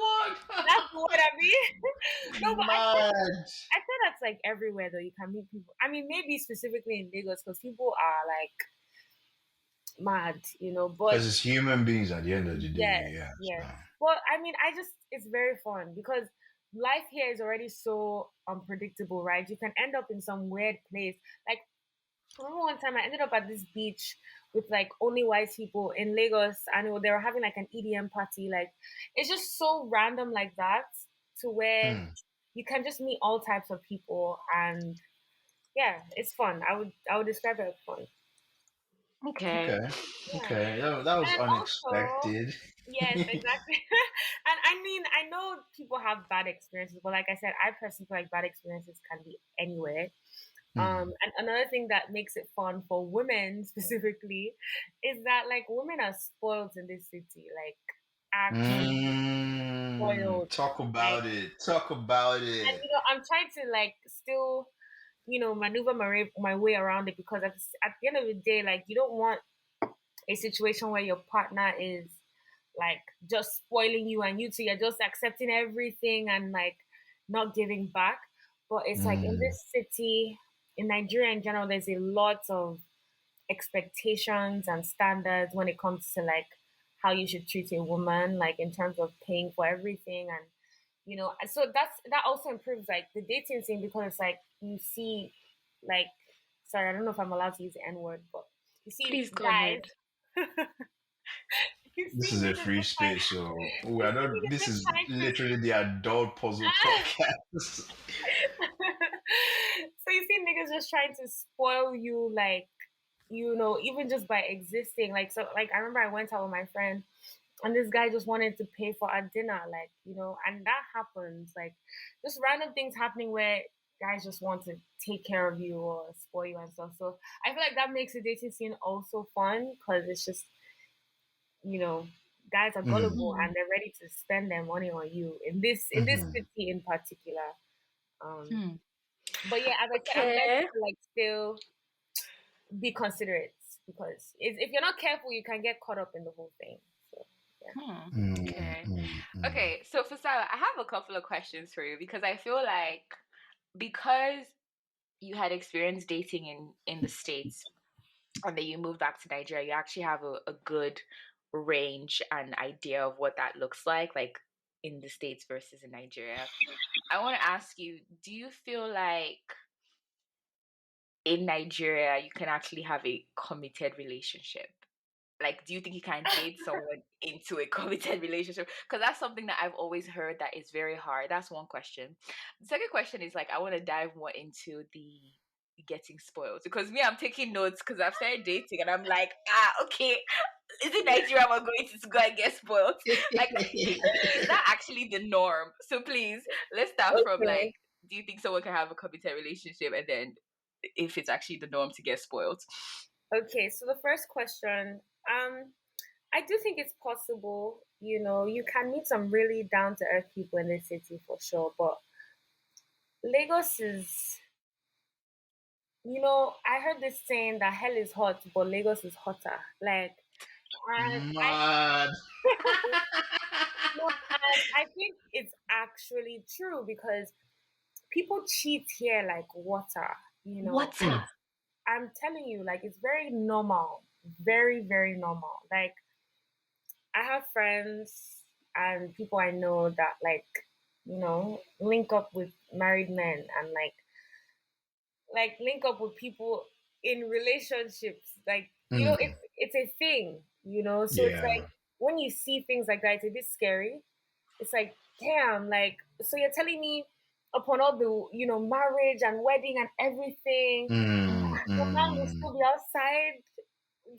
that's one. what I mean. No, but Mad. I said that's like everywhere though. You can meet people. I mean, maybe specifically in Lagos because people are like mad, Because But it's human beings at the end of the yes, day. Yeah. yes. So. But I mean, I just it's very fun because life here is already so unpredictable, right? You can end up in some weird place. Like I remember one time I ended up at this beach with like only white people in Lagos, and they were having like an EDM party. Like it's just so random like that, to where Hmm. you can just meet all types of people, and yeah, it's fun. I would describe it as fun. Okay. Okay. Yeah. Okay. That was And also, unexpected. yes, exactly. And I mean, I know people have bad experiences, but like I said, I personally feel like bad experiences can be anywhere. Hmm. And another thing that makes it fun for women specifically is that like women are spoiled in this city, like actually spoiled. Talk Like, about it. Talk about and it. I'm trying to like still, maneuver my way around it because at the end of the day, like you don't want a situation where your partner is like just spoiling you and you two you're just accepting everything and like not giving back. But it's like in Mm. this city, in Nigeria in general, there's a lot of expectations and standards when it comes to like how you should treat a woman, like in terms of paying for everything. And so that also improves like the dating scene because it's like you see like sorry, I don't know if I'm allowed to use the N word, but You see Please go guys, ahead. you This see is a niggas free just trying, space, so we you are see not. niggas This just is trying to. literally the adult puzzle podcast. So you see niggas just trying to spoil you, like, even just by existing. Like, so, like, I remember I went out with my friend, and this guy just wanted to pay for our dinner, like, and that happens, like, just random things happening where guys just want to take care of you or spoil you and stuff. So I feel like that makes the dating scene also fun, because it's just, you know, guys are Mm, gullible and they're ready to spend their money on you in this mhm, city in particular. Um, Hmm. but yeah, as I said, I'm learning Okay. to, like, still be considerate, because if you're not careful, you can get caught up in the whole thing. So yeah. Hmm. mm, Okay. mm, mm. Okay. So for Sarah, I have a couple of questions for you because I feel like because you had experience dating in the States and then you moved back to Nigeria, you actually have a good range and idea of what that looks like in the States versus in Nigeria. I want to ask you, do you feel like in Nigeria you can actually have a committed relationship? Like, do you think you can date someone into a committed relationship? Because that's something that I've always heard that is very hard. That's one question. The second question is like I want to dive more into the getting spoiled because me, I'm taking notes because I've started dating and I'm like, okay, is it Nigeria I'm going to go and get spoiled? Like, is that actually the norm? So please, let's start from like, Okay. do you think someone can have a committed relationship and then if it's actually the norm to get spoiled? Okay, so the first question, I do think it's possible. You can meet some really down to earth people in this city for sure, but Lagos is, I heard this saying that hell is hot, but Lagos is hotter. Like, and Mad. I think it's actually true, because people cheat here like water. What? I'm telling you, like, it's very normal, very, very normal. Like, I have friends and people I know that, like, link up with married men, and like link up with people in relationships. Like, Mm, it's a thing. So it's yeah. like, when you see things like that, it's a bit scary. It's like, damn, like, so you're telling me, upon all the, marriage and wedding and everything, Mm, your man will mm, still be outside,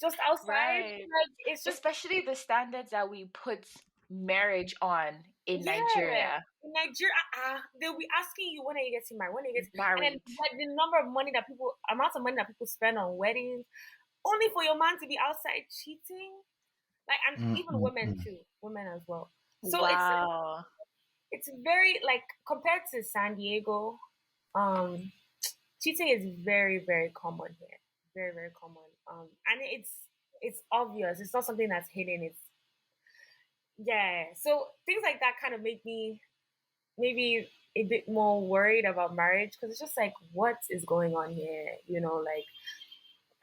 just outside. Right. Like, it's just, Especially the standards that we put marriage on in yeah. Nigeria. In Nigeria, they'll be asking you, when are you getting married? When are you getting, and then Married. the number of money that people, amount of money that people spend on weddings, only for your man to be outside cheating. Like, and mm, even mm, women mm. too, women as well. So Wow. it's very, like, compared to San Diego, um, cheating is very, very common here. Very, very common. And it's obvious. It's not something that's hidden. It's, yeah. So things like that kind of make me maybe a bit more worried about marriage, because it's just like, what is going on here? Like,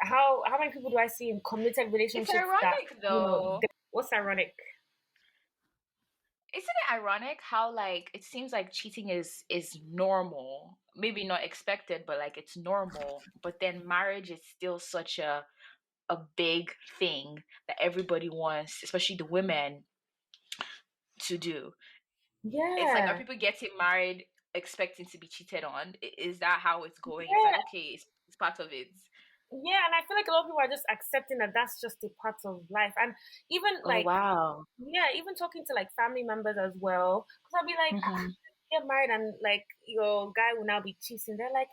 how many people do I see in committed It's relationships that, ironic though. what's ironic? Isn't it ironic how like it seems like cheating is normal? Maybe not expected, but like it's normal. But then marriage is still such a big thing that everybody wants, especially the women, to do. It's like, are Yeah. people getting married expecting to be cheated on? Is that how it's going? It's like, Yeah. okay, it's part of it. Yeah, and I feel like a lot of people are just accepting that that's just a part of life. And even, Oh like, wow. yeah, even talking to, like, family members as well, because I'll be like, Hmm. get married and, like, your guy will now be cheating. They're like,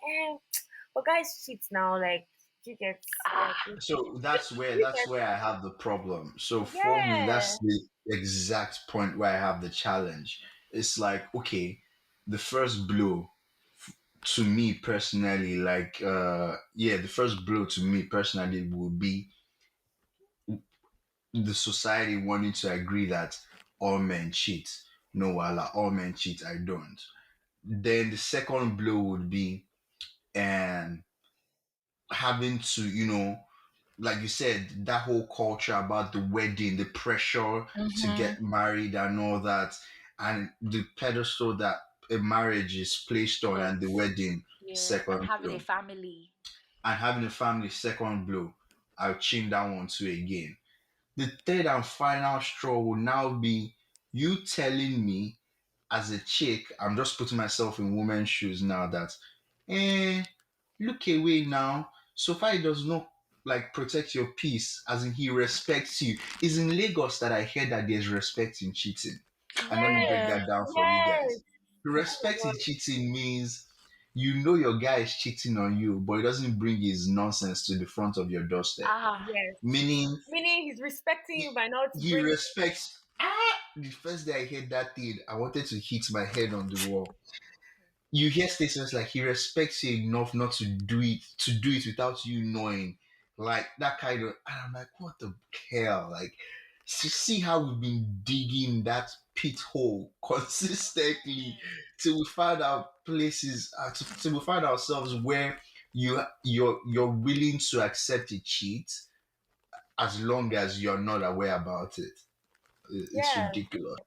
but guys cheat now, like, you get, like, Ah, So you that's get, where I have the problem. So for me, yeah, that's the exact point where I have the challenge. It's like, okay, the first blow to me personally, like yeah, the first blow to me personally would be the society wanting to agree that all men cheat. No, wala, all men cheat. I don't. Then the second blow would be and having to, like you said, that whole culture about the wedding, the pressure to mm-hmm. get married and all that, and the pedestal that a marriage is placed on, and the Place. wedding Yeah. And second having a blow, family. and having a family second blow. I'll chin that one too again. The third and final straw will now be you telling me as a chick, I'm just putting myself in woman's shoes now that, eh, look away now. So far, he does not like protect your peace, as in he respects you. It's in Lagos that I heard that there's respect in cheating. And let me break Yes, Yeah. that down for you yes. guys. Respect in cheating means you know your guy is cheating on you, but he doesn't bring his nonsense to the front of your doorstep. Ah. Yes. Meaning Meaning he's respecting you by not he bringing. respects. The first day I heard that thing, I wanted to hit my head on the wall. You hear statements like he respects you enough not to do it without you knowing, like that kind of. And I'm like, what the hell? Like, see how we've been digging that pit hole consistently till we find our places, till we find ourselves where you're willing to accept a cheat as long as you're not aware about it. It's Yeah. ridiculous.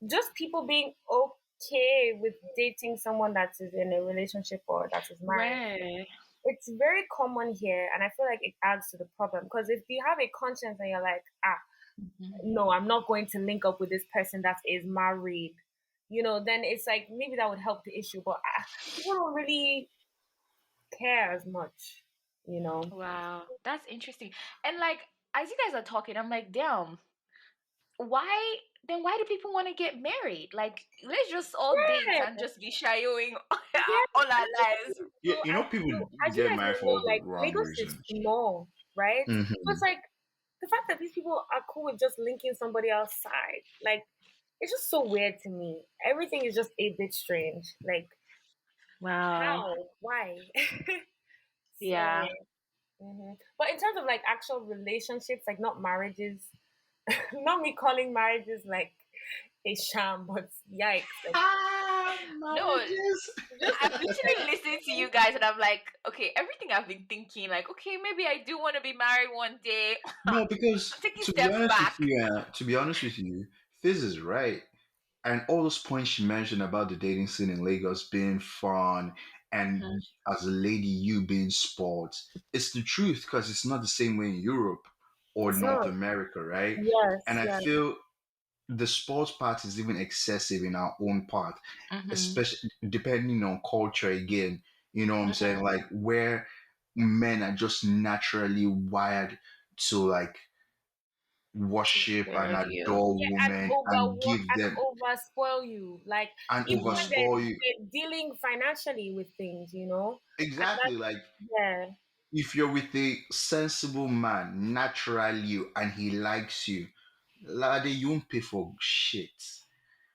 Just people being okay with dating someone that is in a relationship or that is married. Right. It's very common here, and I feel like it adds to the problem because if you have a conscience and you're like, no, I'm not going to link up with this person that is married, then it's like maybe that would help the issue, but people don't really care as much, you know. Wow, that's interesting. And like, as you guys are talking, I'm like, damn, why then why do people want to get married? Like, let's just all date and Yeah, just be showing yeah. all our And this lives. is Yeah, so, people as you get guys may married for know, all the like wrong Lagos is reasons. small, right? So Hmm. it's like the fact that these people are cool with just linking somebody outside, like it's just so weird to me. Everything is just a bit strange. Like Wow. how? Why? Yeah. So, but in terms of like actual relationships, like not marriages, not me calling marriages like a sham, but yikes, like No, Marriages. just I'm literally listening to you guys and I'm like, okay, everything I've been thinking, like, okay, maybe I do want to be married one day. No, I'm because taking to be steps honest with back. you, Fizz is right. And all those points she mentioned about the dating scene in Lagos being fun Mhm. and as a lady you being sports, it's the truth because it's not the same way in Europe or it's North not. America, right? And Yes, I yes. feel the sports part is even excessive in our own part, Mhm. especially depending on culture again. You know what I'm saying? Mhm. Like where men are just naturally wired to like Take worship care and of you. adore Yeah, and women and give them over spoil you. Like and even when overspoil you. they're dealing financially with things. And Exactly. that's Like yeah. if you're with a sensible man, naturally, and he likes you, lady, you won't pay for shit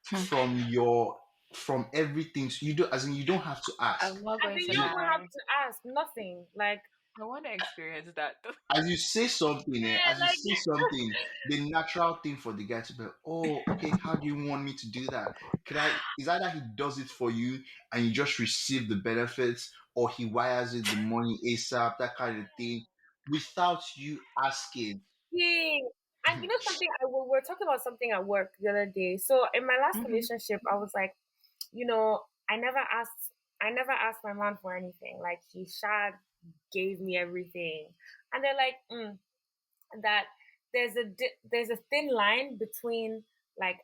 Hmm. from your from everything. So you don't, as in, you don't have to ask. I'm not And going then you to don't You even have lie. to ask nothing. Like I want to experience that though. as you say something, yeah, as you like say something, the natural thing for the guy to be, like, oh, okay, how do you want me to do that? Can I? Is either he does it for you and you just receive the benefits, or he wires it the money ASAP, that kind of thing, without you asking. yeah. And you know something, we were talking about something at work the other day. So in my last Mhm. relationship, I was like, you know, I never asked my man for anything. Like he shad gave me everything. And they're like, that there's a thin line between like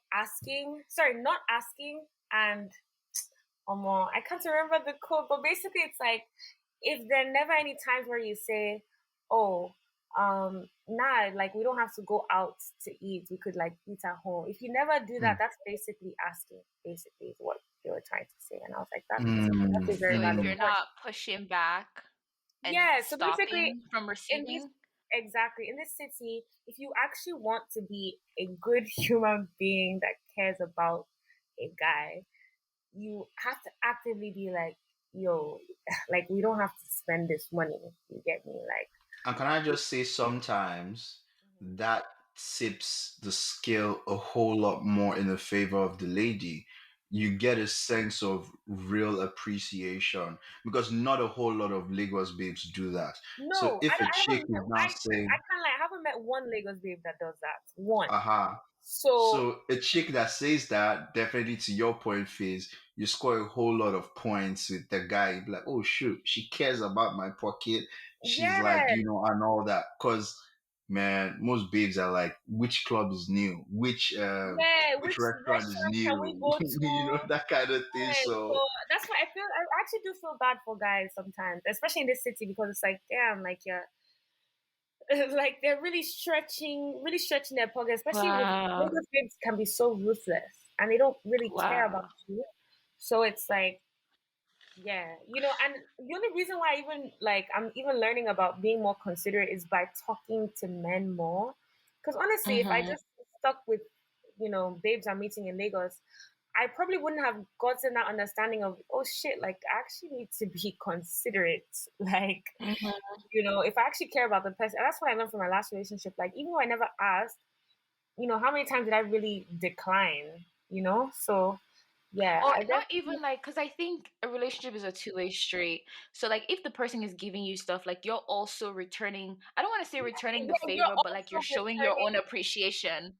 not asking and I can't remember the code, but basically it's like if there are never any times where you say, oh, nah, like we don't have to go out to eat. We could like eat at home. If you never do that, Mm, that's basically asking. Basically, is what they were trying to say, and I was like, that's a mm, very So if valid you're mm. point. not pushing back and Yeah. So basically, stopping from in this receiving, exactly in this city, if you actually want to be a good human being that cares about a guy, you have to actively be like, yo, like we don't have to spend this money. You get me? Like, And can I just say, sometimes that tips the scale a whole lot more in the favor of the lady. You get a sense of real appreciation because not a whole lot of Lagos babes do that. So no, if a I chick haven't met. is now I saying, can't lie. I haven't met one Lagos babe that does that. One. aha, So so a chick that says that, definitely to your point, Phase, you score a whole lot of points with the guy. You be like, oh shoot, she cares about my pocket. she's like, Yeah, and all that. Cause man, most babes are like, which club is new, yeah. which Which restaurant is restaurant can we new, go to? that kind of thing. Yeah, so So that's why I actually do feel bad for guys sometimes, especially in this city, because it's like, damn, like yeah, like they're really stretching their pocket, especially with Wow. Lagos babes can be so ruthless and they don't really care about Wow. you. So it's like, yeah, and the only reason why I'm even learning about being more considerate is by talking to men more. Because honestly, if I Mm-hmm. just stuck with, babes I'm meeting in Lagos, I probably wouldn't have gotten that understanding of, oh shit, like I actually need to be considerate. Like, Mm-hmm. if I actually care about the person, and that's what I learned from my last relationship. Like, even though I never asked, how many times did I really decline? So yeah, Or I not definitely. even like, because I think a relationship is a two-way street. So like if the person is giving you stuff, like you're also returning, I don't want to say returning the Yeah, you're favor, but like you're also showing your returning. own appreciation.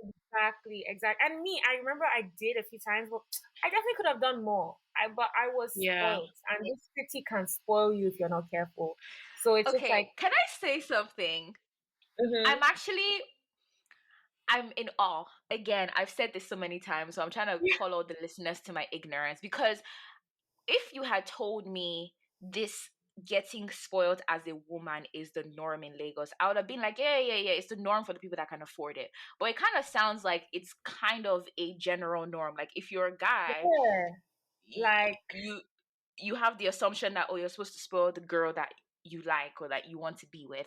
Exactly, exactly. And me, I remember I did a few times, but I definitely could have done more. But I was Yeah. spoiled, and this city can spoil you if you're not careful. So it's just like, Okay, can I say something? hmm I'm actually I'm in awe. Again, I've said this so many times, so I'm trying to call out the listeners to my ignorance, because if you had told me this getting spoiled as a woman is the norm in Lagos, I would have been like, yeah, yeah, yeah, it's the norm for the people that can afford it. But it kind of sounds like it's kind of a general norm. Like if you're a guy, yeah, y- like you you have the assumption that, oh, you're supposed to spoil the girl that you like or that you want to be with.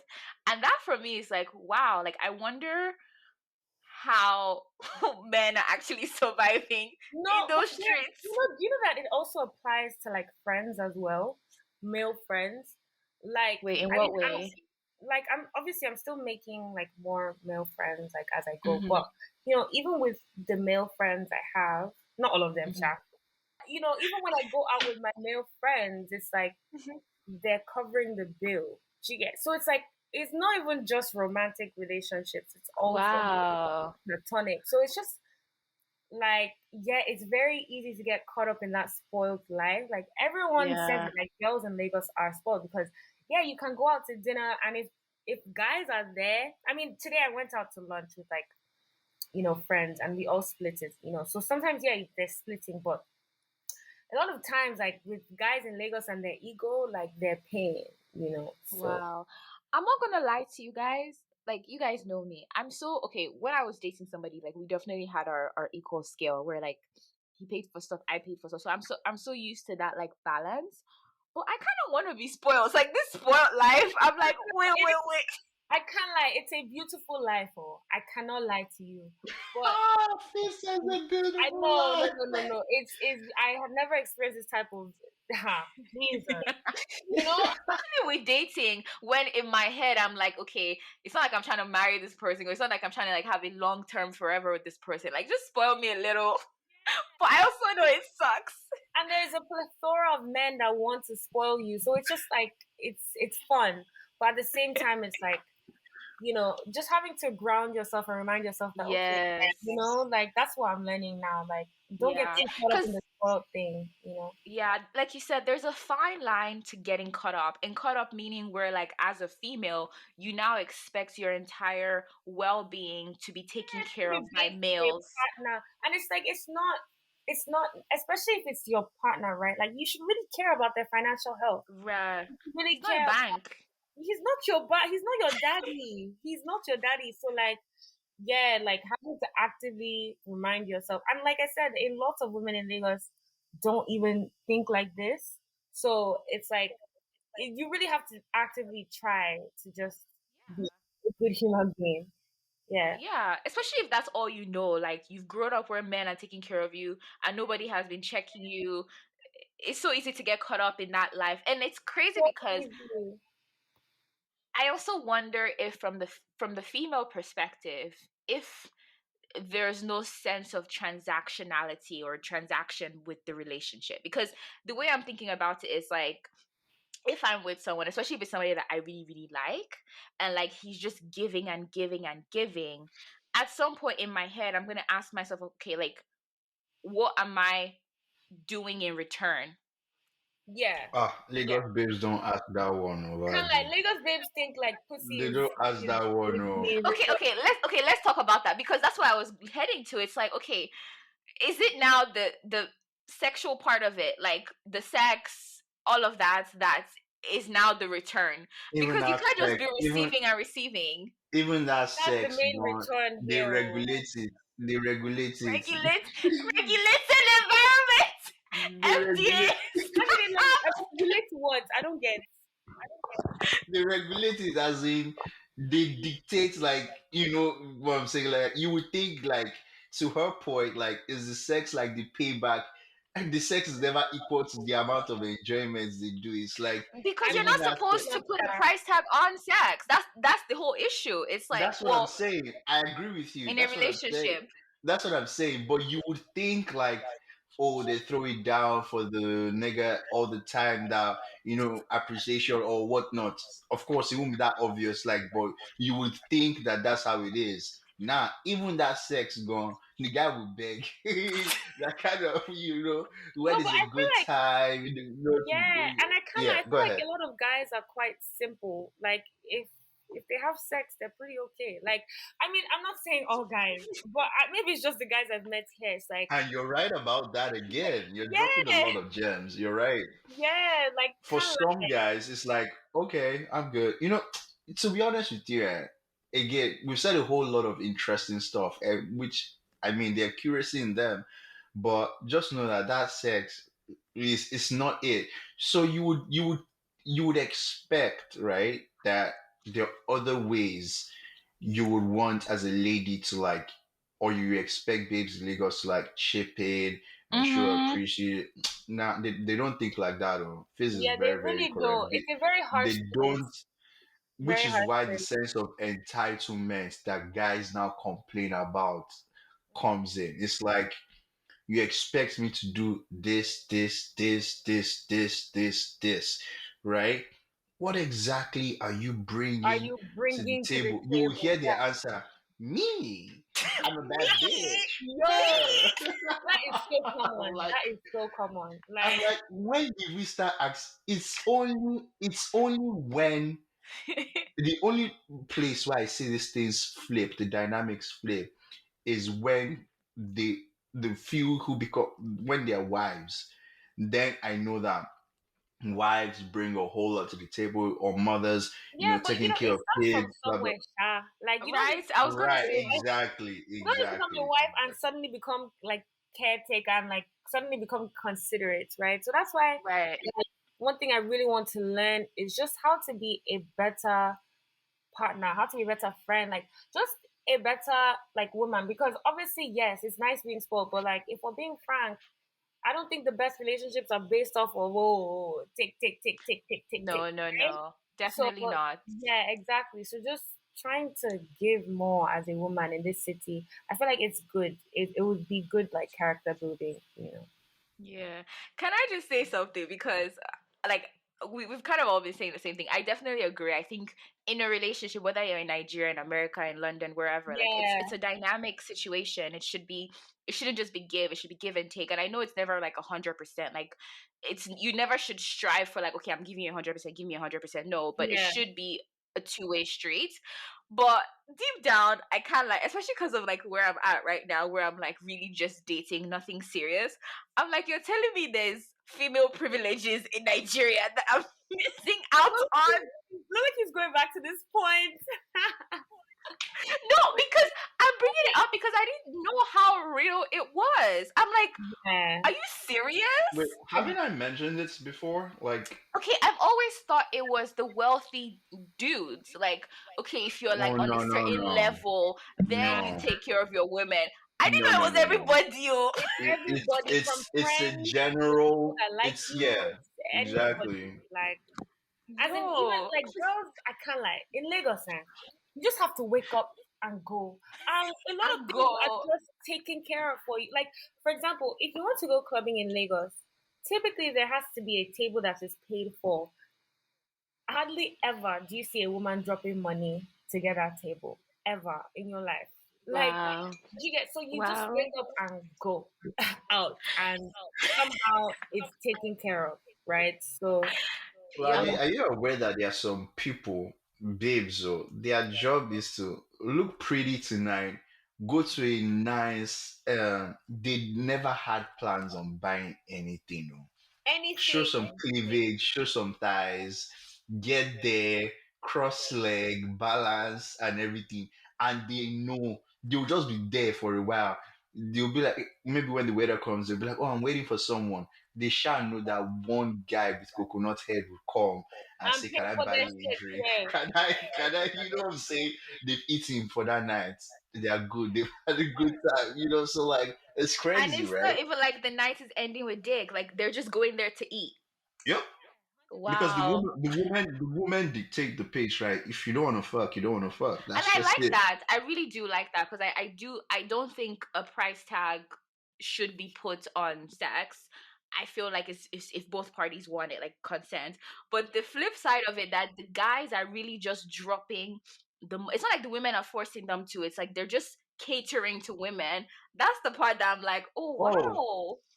And that for me is like, wow, like I wonder how men are actually surviving in no, but those there, streets. that it also applies to like friends as well, male friends. Like, Wait, in I mean, what way? I'm still making like more male friends like as I go, Mm-hmm, but even with the male friends I have, not all of them, mm-hmm, Sha. Even when I go out with my male friends, it's like they're covering the bill. Do you get? So it's like it's not even just romantic relationships; it's also wow. platonic. So it's just like, yeah, it's very easy to get caught up in that spoiled life. Like everyone says Yeah. that like girls in Lagos are spoiled because yeah, you can go out to dinner and if guys are there, I mean, today I went out to lunch with like friends and we all split it. So sometimes yeah, they're splitting, but a lot of times like with guys in Lagos and their ego, like they're paying. So Wow. I'm not gonna lie to you guys. Like you guys know me. I'm so okay. When I was dating somebody, like we definitely had our equal scale where like he paid for stuff, I paid for stuff. So I'm so used to that like balance. But I kind of want to be spoiled. It's like this spoiled life. I'm like, wait, it wait, is, wait. I can't lie, it's a beautiful life, oh. I cannot lie to you. But oh, this is a I beautiful know, no, life. no, no, no. It's I have never experienced this type of Jesus. You know, With dating, when in my head I'm like, okay, it's not like I'm trying to marry this person, or it's not like I'm trying to like have a long term forever with this person. Like just spoil me a little. But I also know it sucks. and there's a plethora of men that want to spoil you. So it's just like it's fun. But at the same time it's like, just having to ground yourself and remind yourself that okay, Yes. like that's what I'm learning now. Like don't get Yeah. too caught up in Because, the spoiled thing. yeah, like you said, there's a fine line to getting caught up. And caught up meaning where, like, as a female, you now expect your entire well being to be taken To care be of by based on a males. partner. And it's like it's not especially if it's your partner, right? Like you should really care about their financial health. Right. You should really He's not a care. bank. He's not your daddy. He's not your daddy. So like yeah, like having to actively remind yourself. And like I said, a lot of women in Lagos don't even think like this. So it's like you really have to actively try to just be a good human being. Yeah. Yeah, especially if that's all you know. Like you've grown up where men are taking care of you and nobody has been checking you. It's so easy to get caught up in that life. And it's crazy So because easy. I also wonder if from the female perspective, if there's no sense of transactionality or transaction with the relationship. Because the way I'm thinking about it is like if I'm with someone, especially if it's somebody that I really, really like, and like he's just giving and giving and giving, at some point in my head, I'm gonna ask myself, okay, like what am I doing in return? Yeah. Yeah. Lagos babes don't ask that one, Kind of like Lolade. Lagos babes think like pussy They don't ask is that one, is no. the Let's talk about that because that's what I was heading to. It's like, okay, is it now the sexual part of it, like the sex, all of that is now the return? Even Because you that can't just sex, be receiving and receiving. even that that's the sex, main but return they here. Oh. regulate it. They regulate it. Regulated environment. They regulate. MDA. As in, like, regulate what? I don't get. They regulate it as in they dictate, like, you know what I'm saying. Like, you would think, like, to her point, like, is the sex like the payback, and the sex is never equal to the amount of enjoyment they do. It's like Because I you're even not mean, that sex. supposed to put a price tag on sex. That's the whole issue. It's like, That's what I'm well, saying. I agree with you. in a That's what I'm saying. relationship. That's what I'm saying. But you would think, like, oh, they throw it down for the nigga all the time, that, appreciation or whatnot. Of course, it won't be that obvious, like, but you would think that that's how it is. Nah, even that sex gone, the guy will beg. That kind of, no, when but is I a feel good like time. yeah, and Yeah, I feel go like ahead. a lot of guys are quite simple. Like if they have sex, they're pretty okay. Like I mean, I'm not saying all guys, but maybe it's just the guys I've met here. It's like And you're right about that again. You're dropping a yeah, lot of gems. You're right. yeah, like For kind of some like guys, it's like, okay, I'm good. To be honest with you, again, we've said a whole lot of interesting stuff, which, I mean, the accuracy in them, but just know that sex is not it. So you would expect, right, that there are other ways you would want as a lady to, like, or you expect babes in Lagos to, like, chip in and show Mm-hmm. appreciate. Nah, they don't think like that. Oh, Fizz is yeah, they very, very really correct. do. It's a very harsh They don't, place. which Very is harsh why the place. sense of entitlement that guys now complain about comes in. It's like, you expect me to do this, this, right? What exactly are you Are bringing you to the bringing to the table? You will table? hear their answer, me. I'm a bad Me, bitch. Yo, Yeah. that is so I'm common. like, That is so common. I'm Like like, when did we start asking? It's only when the only place where I see these things flip, the dynamics flip, is when the few who become, when they're wives. Then I know that wives bring a whole lot to the table, or mothers, yeah, but taking care it of starts from kids, blah blah. somewhere, Sha. Like you don't right? just I was become gonna Right, a say, wife. exactly, You don't just become a exactly, wife and exactly. suddenly become like caretaker and like suddenly become considerate, right? So that's why right. like, one thing I really want to learn is just how to be a better partner, how to be a better friend, like just a better like woman. Because obviously, yes, it's nice being spoiled, but like if we're being frank, I don't think the best relationships are based off of take, take, take, take, take, take, take, No, no, right? no. So Definitely not. yeah, exactly. So just trying to give more as a woman in this city, I feel like it's good. It would be good like character building, you know. Yeah. Can I just say something? Because, like, we've kind of all been saying the same thing. I definitely agree. I think in a relationship, whether you're in Nigeria, in America, in London, wherever, like, it's Yeah, a dynamic situation. It shouldn't just be give. It should be give and take. And I know it's never like 100%. Like, you never should strive for like, okay, I'm giving you 100%, give me 100%. No, but it yeah, should be a two-way street. But deep down, I can't like, especially because of like where I'm at right now, where I'm like really just dating, nothing serious. I'm like, you're telling me there's female privileges in Nigeria that I'm missing out on? look like he's going back to this point. No, because I'm bringing it up because I didn't know how real it was. I'm like, Yeah, are you Wait, serious? haven't I mentioned this before? Like, Okay, I've always thought it was the wealthy dudes. Like, okay, if you're like oh, on a no, no, certain no, level, then you no, take care of your women. I didn't no, know no, it was no, no. everybody. Oh. it's It's everybody from it's it's a friends to people general. that like It's, you. yeah, It's anybody. exactly. Like as in even Yo, like girls, I can't lie. In Lagos, you just have to wake up and go. And a lot I of things are go. just taken care of for you. Like, for example, if you want to go clubbing in Lagos, typically there has to be a table that is paid for. Hardly ever do you see a woman dropping money to get that table. Ever in your life. Like Wow. you get so you just Wow. wake up and go out and somehow it's taken care of. right? So Well, Yep. are you aware that there are some people, babes, so their job is to look pretty tonight, go to a nice, they never had plans on buying anything. Oh. Show anything, some cleavage, show some thighs, get there, cross leg, balance, and everything. And they know they'll just be there for a while. They'll be like, maybe when the weather comes, they'll be like, oh, I'm waiting for someone. They shall know that one guy with coconut head will come and I'm say, paying can I for buy that you a shit. drink? Yeah, You know what I'm saying? They've eaten for that night. They are good. They've had a good time, you know? So, like, it's And crazy, it's right? not even like the night is ending with dick. Like they're just going there to eat. Yep. Because Wow. the woman dictate the pace, right? If you don't want to fuck, you don't want to fuck. And That's I just like it. that. I really do like that because I don't think a price tag should be put on sex. I feel like it's if both parties want it, like consent. But the flip side of it, that the guys are really just dropping it's not like the women are forcing them to. It's like they're just catering to women. That's the part that I'm like, oh Oh,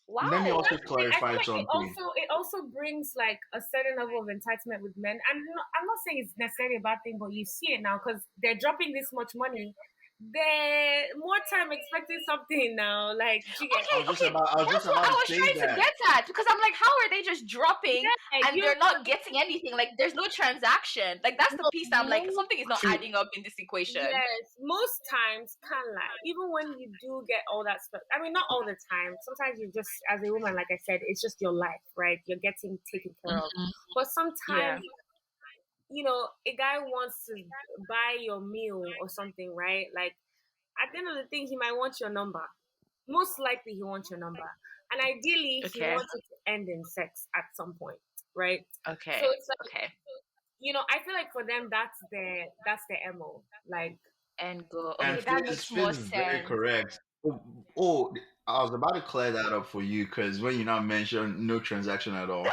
wow, let me wow. also I feel clarify like something. it also brings like a certain level of entitlement with men. And I'm not saying it's necessarily a bad thing, but you see it now because they're dropping this much money. They're more time expecting something now. Like, do you get? Okay, I was just that's what about I to was say trying to that. get at because I'm like, how are they just dropping Yeah, and you're they're not getting anything? Like, there's no transaction. Like, that's the no, piece that I'm like, most something is not See, adding up in this equation. yes, most times can't lie. Even when you do get all that stuff, I mean, not all the time. Sometimes you just, as a woman, like I said, it's just your life, right? You're getting taken care of. Mhm. But Yeah. sometimes, a guy wants to buy your meal or something, right? Like at the end of the thing, he might want your number. Most likely, he wants your number, and ideally, he Okay. wants it to end in sex at some point, right? So Okay. it's like, Okay. I feel like for them, that's their mo. Like, And go. and Okay, that Fizz makes Fizz more is very sense. correct. Oh, I was about to clear that up for you because when you now mentioned no transaction at all,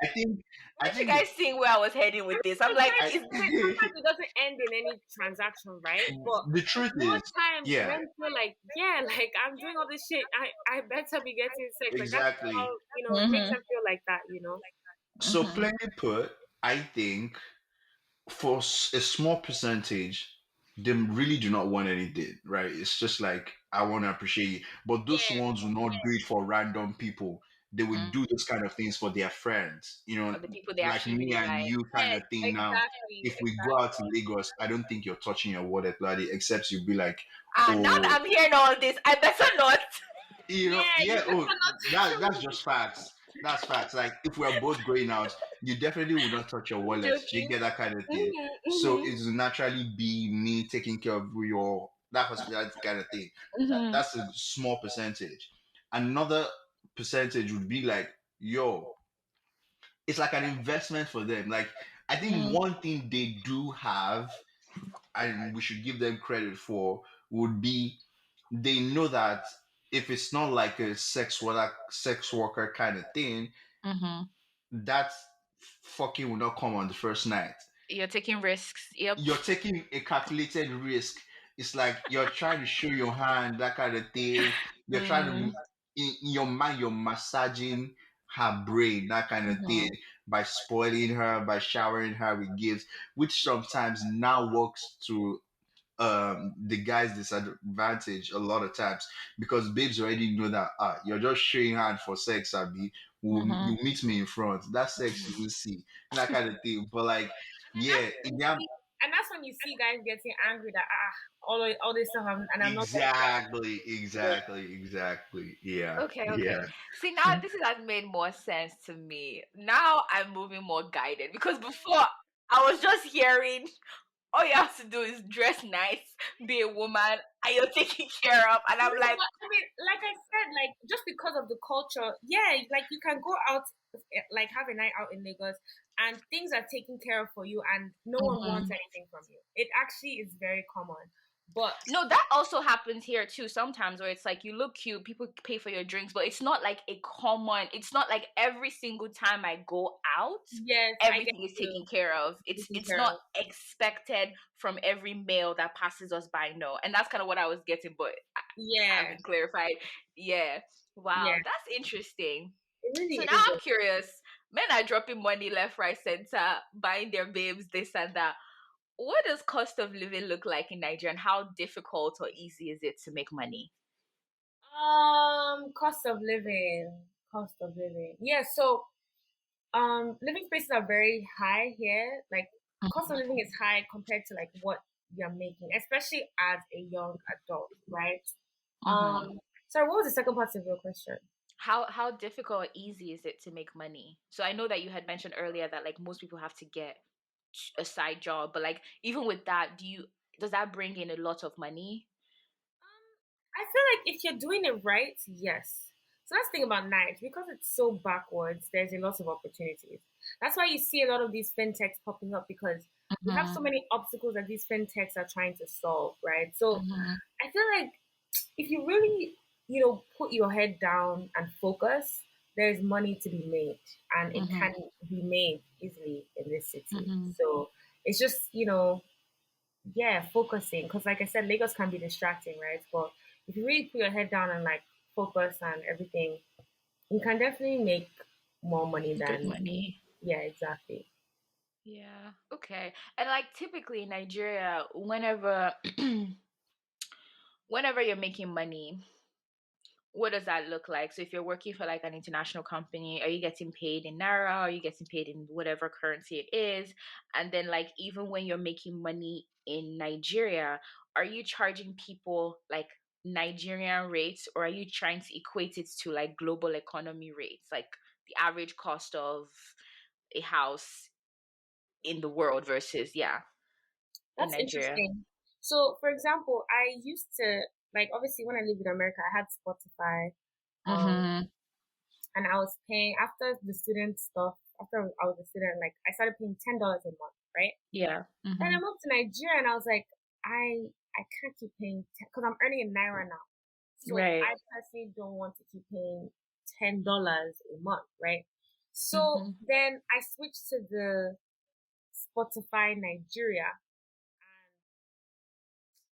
I think I Did you think guys see where I was heading with this? I'm like, I is sometimes it doesn't end in any transaction, right? But the truth more is, times yeah, men feel like, yeah, like I'm doing all this shit. I better be getting sex. Like that's how, exactly. it makes mm-hmm, them feel like that. So mm-hmm, plainly put, I think for a small percentage, they really do not want anything, right? It's just like I want to appreciate you, but those Yeah. ones will not do it for random people. They would mm. do those kind of things for their friends, Or the people they like actually me really and like. you kind Yes, of thing. Now, exactly, if we go out to exactly. Lagos, I don't think you're touching your wallet, bloody, except you'll be like, Ah, now that oh, I'm hearing all this, I better not. Yeah, you yeah, better oh, not that's just facts. That's facts. Like if we are both going out, you definitely will not touch your I'm wallet. You joking. get that kind of thing. Mm-hmm, So mm-hmm, it will naturally be me taking care of your that hospitality kind of thing. mm-hmm, That's a small percentage. Another percentage would be like, yo, it's like an investment for them. Like I think mm-hmm, one thing they do have, and we should give them credit for, would be they know that if it's not like a sex worker kind of thing, mm-hmm. that fucking will not come on the first night. You're taking risks. Yep. You're taking a calculated risk. It's like you're trying to show your hand, that kind of thing. You're trying to, Mm, in your mind, you're massaging her brain, that kind of thing, mm-hmm, by spoiling her, by showering her with gifts, which sometimes now works to the guy's disadvantage a lot of times because babes already know that you're just showing hand for sex, Abby. mm-hmm. You meet me in front. That sex you will see, that kind of thing. But like, and yeah, that's when you see guys getting angry that all this stuff and I'm not getting exactly, it. exactly. Yeah, Okay, okay. yeah. See, now this has made more sense to me. Now I'm moving more guided because before I was just hearing all you have to do is dress nice, be a woman, and you're taken care of. And I'm No, like, but I mean, like I said, like just because of the culture, yeah, like you can go out, like have a night out in Lagos, and things are taken care of for you, and no one wants mhm. anything from you. It actually is very common, but No, that also happens here too sometimes where it's like you look cute, people pay for your drinks, but it's not like it's not like every single time I go out, yes, I get everything is you taken care of. taken It's care not of. expected from every male that passes us by, no. And that's kind of what I was getting, but Yeah, having clarified. Yeah. Wow, yeah, that's interesting. it So really now is. I'm curious. Men are dropping money left, right, center, buying their babes, this and that. What does cost of living look like in Nigeria, and how difficult or easy is it to make money? Cost of living. Cost of living. Yeah, so living spaces are very high here. Like cost of living is high compared to like what you're making, especially as a young adult, right? Mm-hmm. Sorry, what was the second part of your question? How difficult or easy is it to make money? So I know that you had mentioned earlier that like most people have to get a side job, but like even with that, does that bring in a lot of money? I feel like if you're doing it right, yes. So that's the thing about Night, because it's so backwards, there's a lot of opportunities. That's why you see a lot of these fintechs popping up because we have so Mm-hmm. many obstacles that these fintechs are trying to solve, right? So Mm-hmm. I feel like if you really, put your head down and focus, there's money to be made and it Mm-hmm. can be made easily in this city. Mm-hmm. So it's just, yeah, focusing. Because like I said, Lagos can be distracting, right? But if you really put your head down and like focus on everything, you can definitely make more money Good than, money. yeah, exactly. Yeah. Okay. And like typically in Nigeria, whenever whenever you're making money, what does that look like? So if you're working for like an international company, are you getting paid in naira? Are you getting paid in whatever currency it is? And then like even when you're making money in Nigeria, are you charging people like Nigerian rates, or are you trying to equate it to like global economy rates, like the average cost of a house in the world versus in That's Nigeria? interesting. So, for example, I used to, like, obviously when I lived in America, I had Spotify. Um, Mm-hmm. and I was paying after the student stuff. After I was a student, like I started paying $10 a month, right? Yeah. Then I Mm-hmm. moved to Nigeria, and I was like, I can't keep paying because I'm earning in naira now. So Right. I personally don't want to keep paying $10 a month, right? So Mm-hmm. then I switched to the Spotify Nigeria,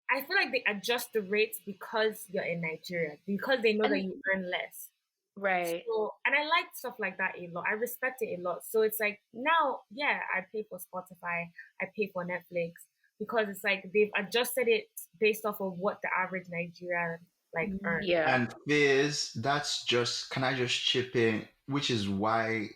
and I feel like they adjust the rates because you're in Nigeria because they know that And you earn less. right. So, and I like stuff like that a lot. I respect it a lot. So it's like now, yeah, I pay for Spotify, I pay for Netflix because it's like they've adjusted it based off of what the average Nigerian like earns. Yeah. And Fizz, that's just, can I just chip in? Which is why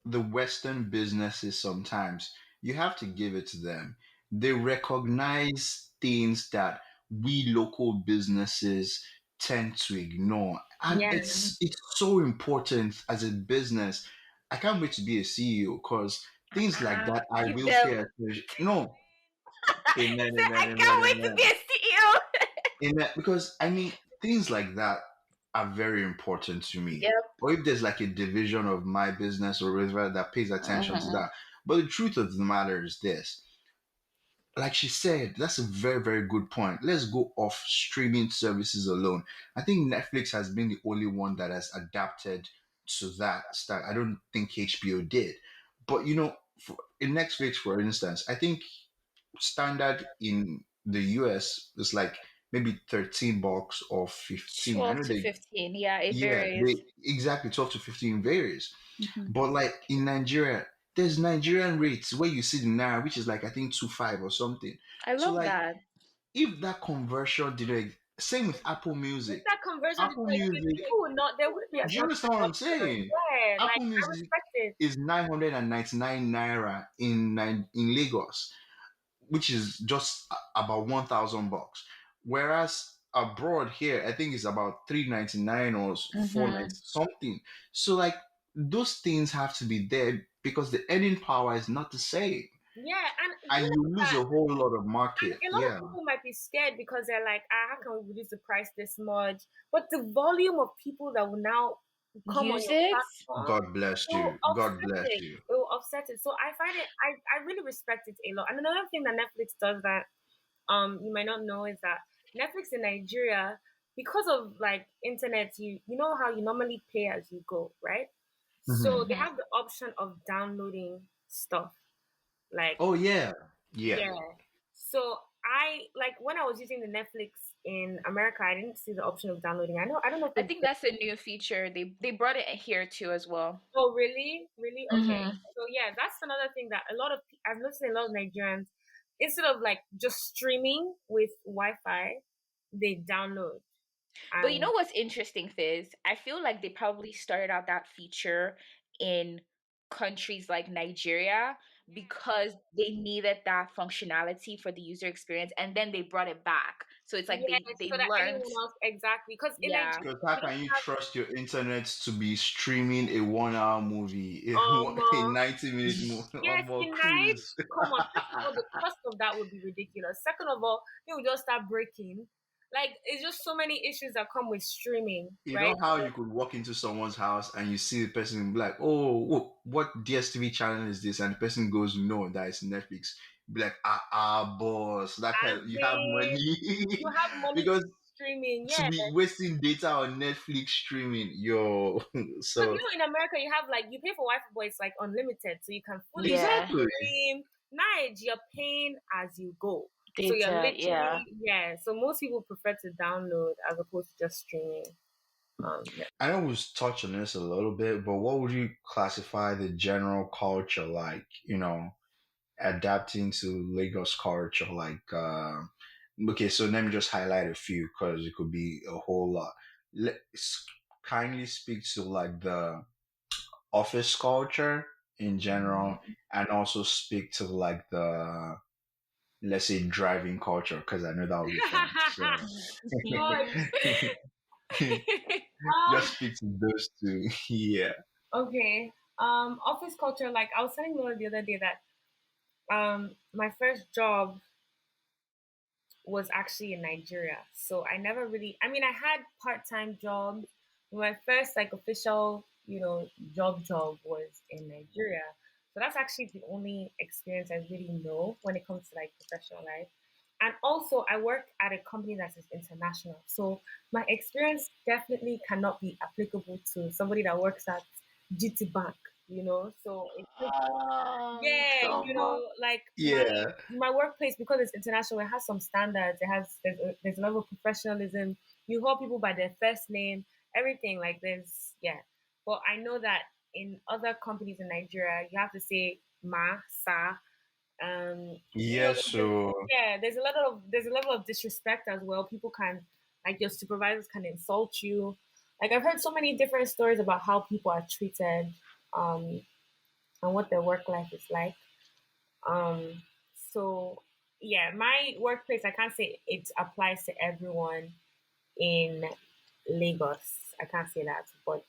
the Western businesses sometimes, you have to give it to them. They recognize things that we local businesses tend to ignore. And Yeah, it's so important as a business. I can't wait to be a CEO because things like Ah, that I give will them. pay attention. No, He amen, said, amen, I amen, can't wait to be amen. a CEO. Because I mean things like that are very important to me. Yep. Or if there's like a division of my business or whatever that pays attention to Mm-hmm. that. But the truth of the matter is this. Like she said, that's a very, very good point. Let's go off streaming services alone. I think Netflix has been the only one that has adapted to that style. I don't think HBO did. But in Netflix, for instance, I think standard in the US is like maybe 13 bucks or 15. I 12 know to they, 15. Yeah, it yeah, they varies. exactly 12 to 15 varies. Hmm. But like in Nigeria, there's Nigerian rates where you see the naira, which is like I think 2.5 or something. I So love like that. if that conversion didn't, same with Apple if Music. that conversion did Apple not exist, Music, people would not. There would be do you not understand what I'm options. saying? Yeah, like Apple I Music respect it. is 999 naira in Lagos, which is just about 1,000 bucks. Whereas abroad here, I think it's about 399 or 490 Hmm. something. So like those things have to be there because the earning power is not the same, Yeah, and and you lose that a whole lot of market. a lot of Yeah. people might be scared because they're like, how can we reduce the price this much? But the volume of people that will now come on Use your it? platform, God bless it will you. God offset bless it. you. It will offset it. So I find it, I really respect it a lot. And another thing that Netflix does that you might not know is that Netflix in Nigeria, because of like internet, you know how you normally pay as you go, right? So Mhm. they Hmm. have the option of downloading stuff like Oh yeah, yeah. yeah. So I like when I was using the Netflix in America, I didn't see the option of downloading. I don't know if I it. think that's a new feature. They brought it here too as well. Oh, really? Really? Okay. Mm-hmm. So yeah, that's another thing that a lot of I've noticed a lot of Nigerians, instead of like just streaming with Wi-Fi, they download. But you know And what's interesting, Fizz? I feel like they probably started out that feature in countries like Nigeria because they needed that functionality for the user experience, and then they brought it back. So it's like yes, they so that learned, anyone else exactly because in yeah. Nigeria Because how we don't can you have trust your internet to be streaming a 1 hour movie, a um 90-minute yes, movie, in night. cruise? Come on, first of all, the cost of that would be ridiculous. Second of all, they would just start breaking. Like it's just so many issues that come with streaming, You right? know how you could walk into someone's house and you see the person and be like, "Oh, what DSTV channel is this?" And the person goes, "No, that is Netflix." Be like, boss, that As kind you have in money you have money to because streaming, to yeah. be wasting data on Netflix streaming, yo. Because So in America you have like you pay for Wi-Fi, but it's like unlimited, so you can fully Yeah, exactly, stream. Nige, you're paying as you go, so you're data, yeah. literally yeah. So most people prefer to download as opposed to just streaming. Yeah. I know we touched on this a little bit, but what would you classify the general culture like? Adapting to Lagos culture, like okay, so let me just highlight a few because it could be a whole lot. Let's kindly speak to like the office culture in general, and also speak to like the, let's say, driving culture because I know that would be fun. So God. Um. just speak to those two. Yeah. Okay. Office culture. Like I was telling Laura the other day that my first job was actually in Nigeria. So I never really, I mean, I had part time jobs. My first like official, job was in Nigeria. So that's actually the only experience I really know when it comes to like professional life. And also, I work at a company that is international. So my experience definitely cannot be applicable to somebody that works at GT Bank, So it's yeah, Come on. like my Yeah. my workplace because it's international. It has some standards. There's a level of professionalism. You call people by their first name, everything like this. Yeah, but I know that in other companies in Nigeria, you have to say ma sa. Yes. So There's a level of disrespect as well. People can like your supervisors can insult you. Like I've heard so many different stories about how people are treated. Um, and what their work life is like. Um, so yeah, my workplace, I can't say it applies to everyone in Lagos. I can't say that, but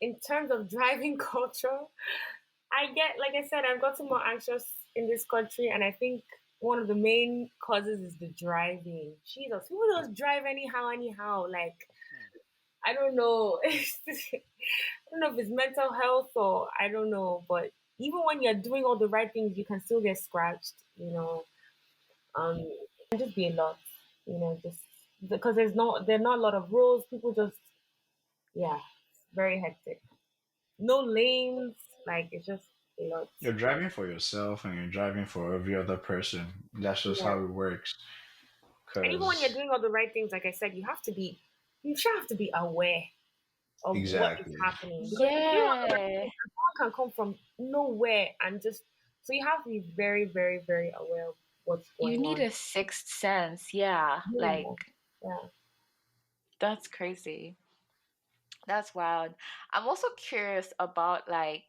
in terms of driving culture, like I said, I've gotten more anxious in this country, and I think one of the main causes is the driving. Jesus, people just drive anyhow. Like I don't know. I don't know if it's mental health or I don't know, but even when you're doing all the right things, you can still get scratched. It can just be a lot. Just because there are not a lot of rules. People just yeah, it's very hectic. No lanes, like it's just a lot. you're driving for yourself and you're driving for every other person. That's just Yeah, how it works. and even when you're Because doing all the right things, like I said, you should have to be aware of what is exactly. happening because you're doing all the right Yeah. things and someone can come from nowhere and just so you have to be very, very, very aware of what's You going need on. a sixth sense. Yeah. Yeah. Like, Yeah. that's crazy. That's wild. I'm also curious about like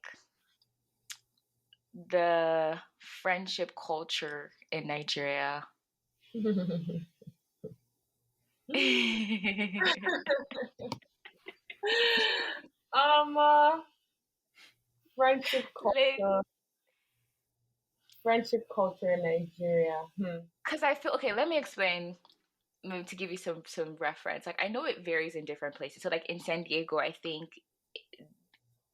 the friendship culture in Nigeria. um uh, friendship Like, culture friendship culture in Nigeria. because I feel okay, let me explain maybe to give you some reference. Like I know it varies in different places. So like in San Diego, I think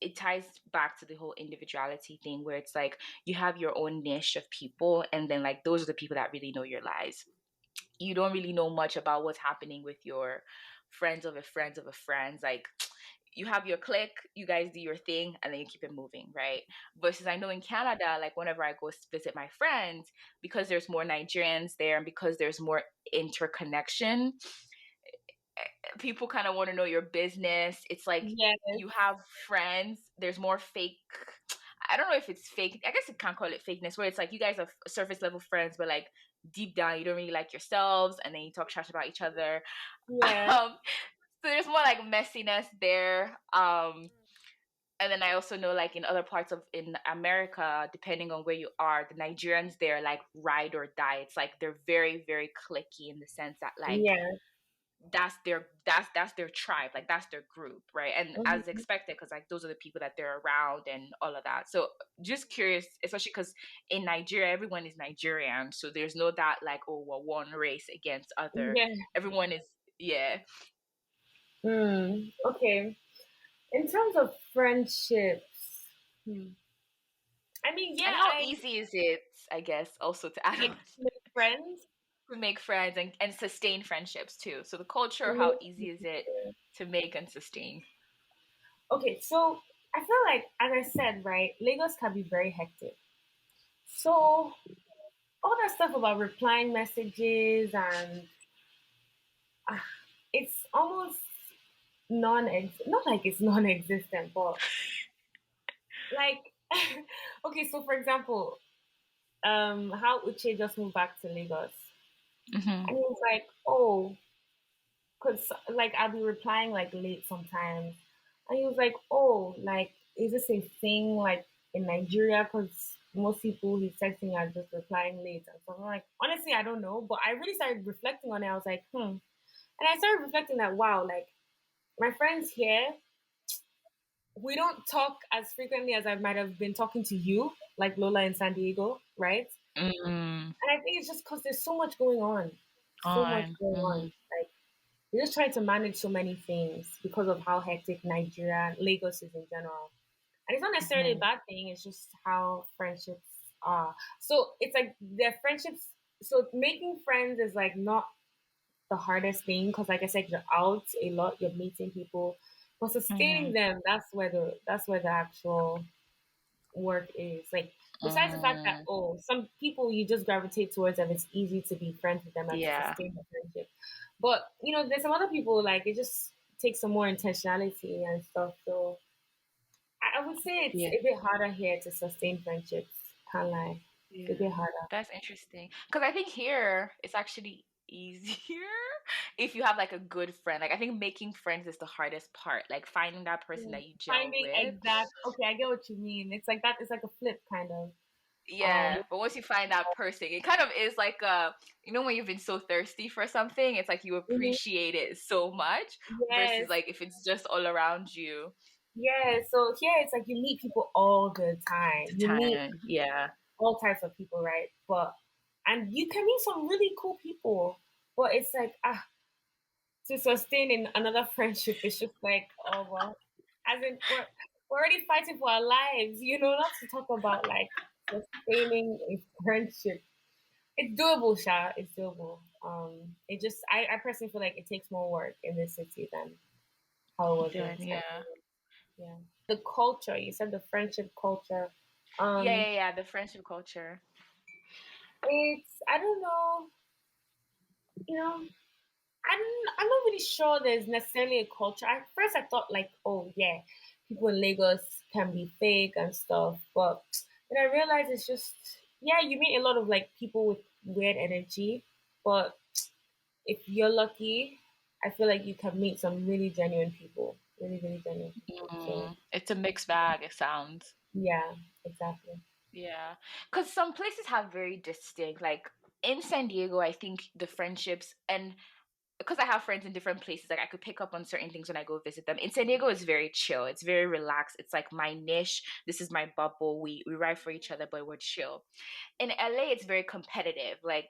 it ties back to the whole individuality thing where it's like you have your own niche of people and then like those are the people that really know your lies. You don't really know much about what's happening with your friends of a friends of a friends. Like you have your clique, you guys do your thing, and then you keep it moving, right? Versus I know in Canada, like whenever I go visit my friends, because there's more Nigerians there and because there's more interconnection, people kind of want to know your business. It's like Yes. you have friends, there's more fake. I don't know if it's fake. I guess you can't call it fakeness, where it's like you guys are surface level friends, but like deep down you don't really like yourselves, and then you talk trash about each other. Yeah. So there's more like messiness there. And then I also know like in other parts of in America, depending on where you are, the Nigerians there like ride or die. It's like they're very, very clicky in the sense that like Yeah. that's their tribe, like that's their group, right? And as Mhm. expected, because like those are the people that they're around and all of that. So just curious, especially because in Nigeria everyone is Nigerian, so there's no that like, oh, well, one race against other. Yeah. Everyone is, yeah. Okay. In terms of friendships, I mean, And yeah, how I easy is it, I guess, also to add like on, make friends. to make friends and sustain friendships too? So the culture, how Mhm. easy is it to make and sustain? Okay, so I feel like, as I said, right, Lagos can be very hectic. So all that stuff about replying messages and uh, it's almost not like it's non-existent, but like okay, so for example, how Uche just moved back to Lagos. Mm-hmm. And he was like, oh, because like I'll be replying like late sometimes. And he was like, oh, like, is this a thing like in Nigeria? Because most people he's texting are just replying late. And so I'm like, honestly, I don't know. But I really started reflecting on it. I was like, hmm. And I started reflecting that, wow, like my friends here, we don't talk as frequently as I might have been talking to you, like Lola in San Diego, right? Mm, And I think it's just because there's so much going on. So much on. going on. Mm, Like, we're just trying to manage so many things because of how hectic Nigeria, Lagos is in general. And it's not necessarily a mm-hmm. bad thing, it's just how friendships are. So it's like their friendships, so making friends is like not the hardest thing because, like I said, you're out a lot, you're meeting people. But sustaining Mm-hmm. them, that's where the actual work is. Like, besides the fact that, Mm, oh, some people you just gravitate towards them, it's easy to be friends with them and to yeah. sustain the friendship. But there's some other people like it just takes some more intentionality and stuff. So I would say it's Yeah. a bit harder here to sustain friendships. Can't lie, it's a Yeah. bit harder. That's interesting. Because I think here it's actually easier if you have like a good friend. Like I think making friends is the hardest part. Like finding that person that you gel Finding with. exact. Okay, I get what you mean. It's like that. It's like a flip kind of. Yeah. But once you find that person, it kind of is like when you've been so thirsty for something, it's like you Mhm. appreciate it so much versus Yes, like if it's just all around you yeah. So here it's like you meet people all the time. the You meet time. Yeah. all types of people, right? And you can meet some really cool people. But it's like to sustain in another friendship, it's just like, oh well, as in we're already fighting for our lives, not to talk about like sustaining a friendship. It's doable, Sha. It's doable. It just I personally feel like it takes more work in this city than how it was in Then San yeah. Diego. Yeah. The culture, you said the friendship culture. Yeah, Um, yeah, yeah. The friendship culture. it's I don't know, you know, I'm not really sure there's necessarily a culture. At first I thought like, oh yeah, people in Lagos can be fake and stuff, but then I realized it's just yeah, you meet a lot of like people with weird energy, but if you're lucky, I feel like you can meet some really genuine people, really really genuine people. So It's a mixed bag, it sounds. yeah, exactly. Yeah. Because some places have very distinct, like in San Diego, I think the friendships, and because I have friends in different places, like I could pick up on certain things when I go visit them. In San Diego, it's very chill. It's very relaxed. It's like my niche. This is my bubble. We ride for each other, but we're chill. In LA, it's very competitive. Like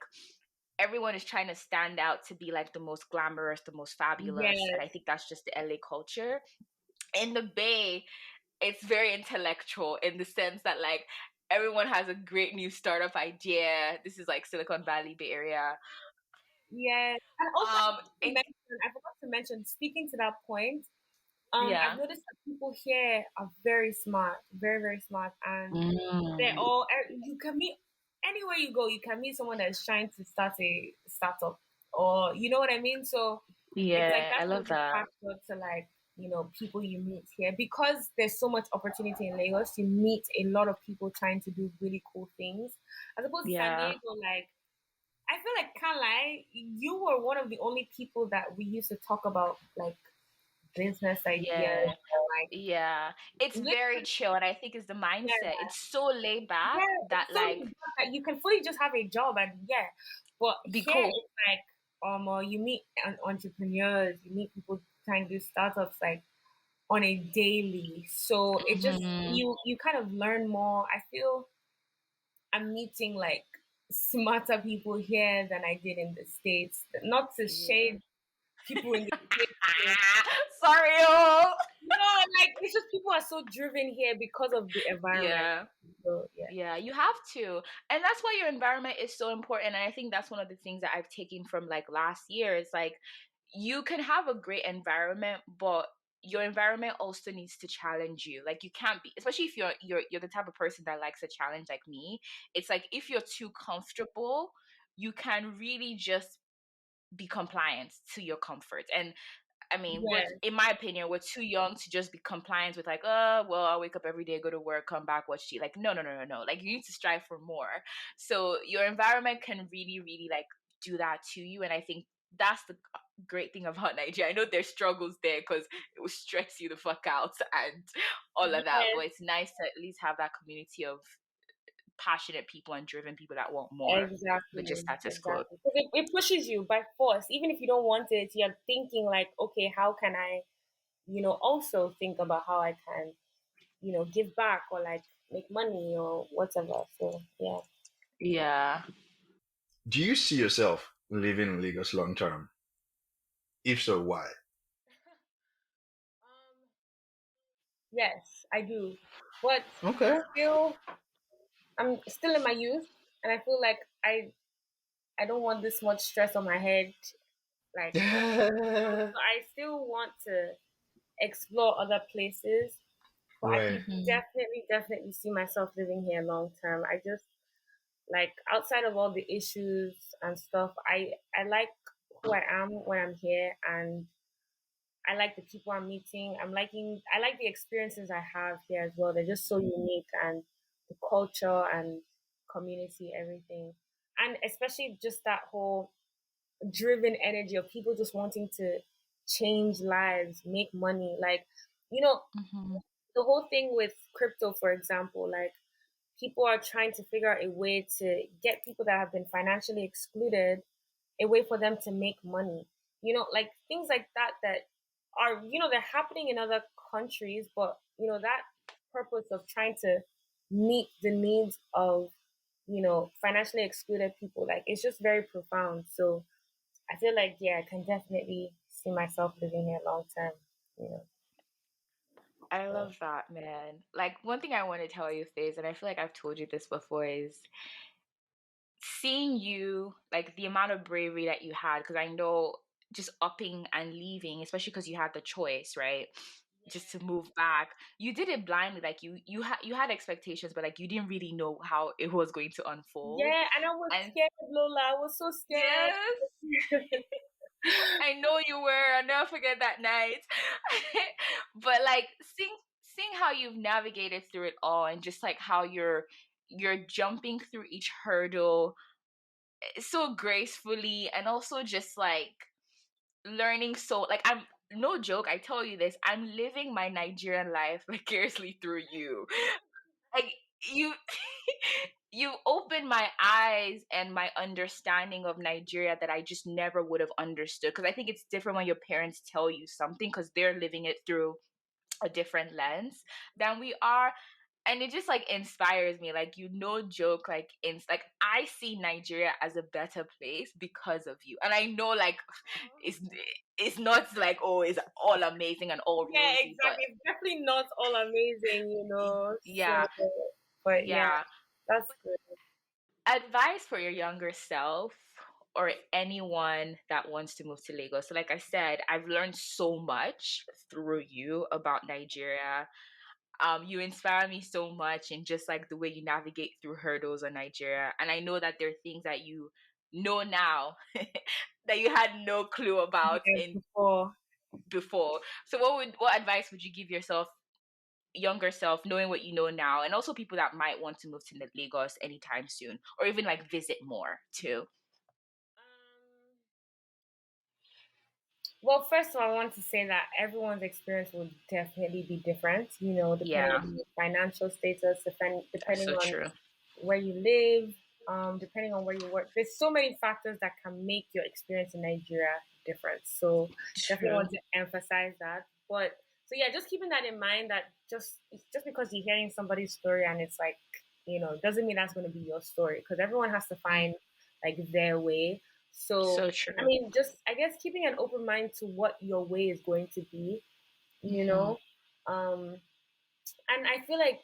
everyone is trying to stand out to be like the most glamorous, the most fabulous. And I Yes, think that's just the LA culture. In the Bay, it's very intellectual in the sense that like everyone has a great new startup idea. This is like Silicon Valley, Bay Area. yes. And also In I forgot to mention, speaking to that point, I've Yeah. noticed that people here are very smart, very, very smart, and they're Mm. all, you can meet anywhere you go, you can meet someone that's trying to start a startup, or you know what I mean? So it's like Yeah, I that's love another that. factor to like, people you meet here, because there's so much opportunity in Lagos. You meet a lot of people trying to do really cool things. As opposed to San Yeah. Diego, like I feel like, can't lie, you were one of the only people that we used to talk about like business ideas Yeah. and like, Yeah. It's very literally, chill, and I think it's the mindset. yeah, It's so laid back yeah, that it's so like laid back that you can fully just have a job and yeah. But be here cool. it's like you meet entrepreneurs, you meet people trying to do startups like on a daily. So it just, Hmm. you kind of learn more. I feel I'm meeting like smarter people here than I did in the States. Not to Yeah. shade people in the States. Sorry. Oh. No, like it's just people are so driven here because of the environment. Yeah. So yeah. Yeah, you have to. And that's why your environment is so important. And I think that's one of the things that I've taken from like last year. It's like you can have a great environment, but your environment also needs to challenge you. Like you can't be, especially if you're the type of person that likes a challenge like me. It's like if you're too comfortable, you can really just be compliant to your comfort. And I mean, Yeah, in my opinion, we're too young to just be compliant with like, oh, well, I'll wake up every day, go to work, come back, watch TV. Like, no, no, no, no, no. Like, you need to strive for more. So your environment can really, really like do that to you. And I think that's the great thing about Nigeria. I know there's struggles there because it will stress you the fuck out and all of that. But yes, it's nice to at least have that community of passionate people and driven people that want more than just exactly, status quo. exactly. Because it pushes you by force. Even if you don't want it, you're thinking like, okay, how can I, also think about how I can, give back or like make money or whatever. So yeah. Yeah. Do you see yourself living in Lagos long term? If so, why? Yes, I do. But Okay. I'm still in my youth, and I feel like I don't want this much stress on my head. Like, so I still want to explore other places, but I Right. can Hmm. definitely see myself living here long term. I just like, outside of all the issues and stuff, I like who I am when I'm here, and I like the people I'm meeting. I like the experiences I have here as well. They're just so unique, and the culture and community, everything. And especially just that whole driven energy of people just wanting to change lives, make money. Like, you know, Hmm. the whole thing with crypto, for example, like people are trying to figure out a way to get people that have been financially excluded, a way for them to make money. Like things like that that are, they're happening in other countries, but that purpose of trying to meet the needs of, financially excluded people, like it's just very profound. So I feel like, yeah, I can definitely see myself living here long term, you know. I So. love that, man. Like one thing I want to tell you, Faze, and I feel like I've told you this before, is seeing you, like the amount of bravery that you had, because I know just upping and leaving, especially because you had the choice, right? Just to move back. You did it blindly, like you had expectations, but like you didn't really know how it was going to unfold. Yeah, and I was And scared, Lola. I was so scared. yes, I know you were. I'll never forget that night. But like seeing how you've navigated through it all and just like how you're jumping through each hurdle so gracefully and also just like learning so like I'm no joke, I tell you this, I'm living my Nigerian life vicariously through you. Like you you opened my eyes and my understanding of Nigeria that I just never would have understood, because I think it's different when your parents tell you something because they're living it through a different lens than we are. And it just like inspires me, like you no joke, like in like I see Nigeria as a better place because of you. And I know like it's it's not like, oh, it's all amazing and all Yeah, rosy, but exactly. It's definitely not all amazing, yeah, So, but yeah, yeah. that's good. Advice for your younger self. or anyone that wants to move to Lagos. So like I said, I've learned so much through you about Nigeria. You inspire me so much in just like the way you navigate through hurdles in Nigeria. And I know that there are things that you know now that you had no clue about Yeah, in before. before. So what advice would you give yourself, younger self, knowing what you know now, and also people that might want to move to Lagos anytime soon, or even like visit more too? Um, well, first of all, I want to say that everyone's experience will definitely be different, depending Yeah, on your financial status, that's depending so on true. where you live, depending on where you work. There's so many factors that can make your experience in Nigeria different. So definitely True. want to emphasize that. But so yeah, just keeping that in mind that just because you're hearing somebody's story and it's like, doesn't mean that's going to be your story because everyone has to Mm, find like their way. So so I true. mean, just I guess keeping an open mind to what your way is going to be, you Hmm. know. Um, and I feel like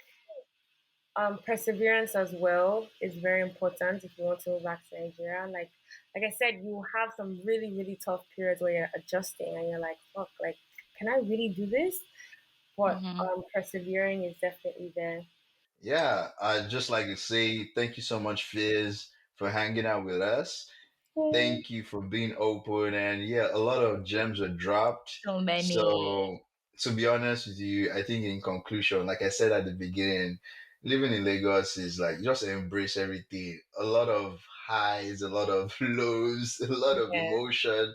perseverance as well is very important if you want to move back to Nigeria. Like I said, you have some really really tough periods where you're adjusting and you're like, fuck, like, can I really do this? But Hmm. persevering is definitely there. Yeah, I'd just like to say thank you so much, Fizz, for hanging out with us. Yeah, Thank you for being open. And yeah, a lot of gems were dropped. So many. So, to be honest with you, I think in conclusion, like I said at the beginning, living in Lagos is like just embrace everything. A lot of highs, a lot of lows, a lot of yeah, emotion,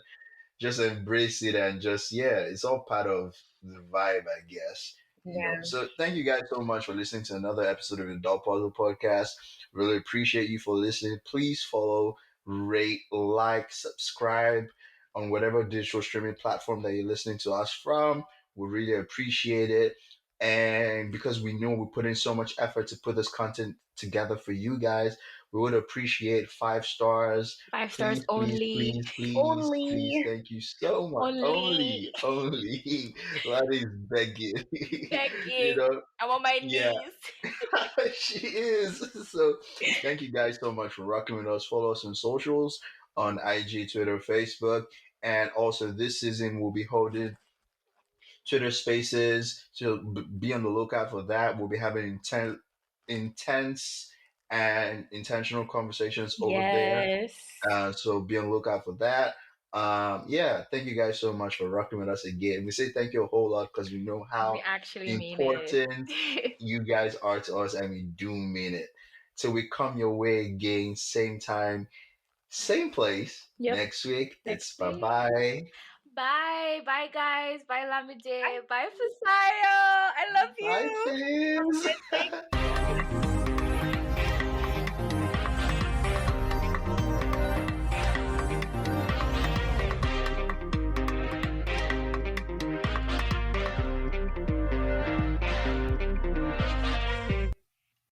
just embrace it and just yeah, it's all part of the vibe, I guess. yeah. So thank you guys so much for listening to another episode of the Dog Puzzle Podcast. Really appreciate you for listening. Please follow, rate, like, subscribe on whatever digital streaming platform that you're listening to us from. We really appreciate it. And because we know we put in so much effort to put this content together for you guys, we would appreciate 5 stars. 5 stars Please, please, only. please, please, please. Only, Thank you so much. Only. Only. Lottie is begging. you Begging. know, I'm on my yeah, knees. she is. So, thank you guys so much for rocking with us. Follow us on socials on IG, Twitter, Facebook. And also, this season we'll be holding Twitter Spaces. So be on the lookout for that. We'll be having intense and intentional conversations over there. Yes. So be on the lookout for that. Yeah, thank you guys so much for rocking with us again. We say thank you a whole lot because we know We how actually mean important it. you guys are to us, and we do mean it. So we come your way again, same time, same place Yep. next week. Next It's bye week. bye. Bye. Bye, guys. Bye, I Lamide. Bye, Fisayo. I love Bye, you. have a nice Fizz. day.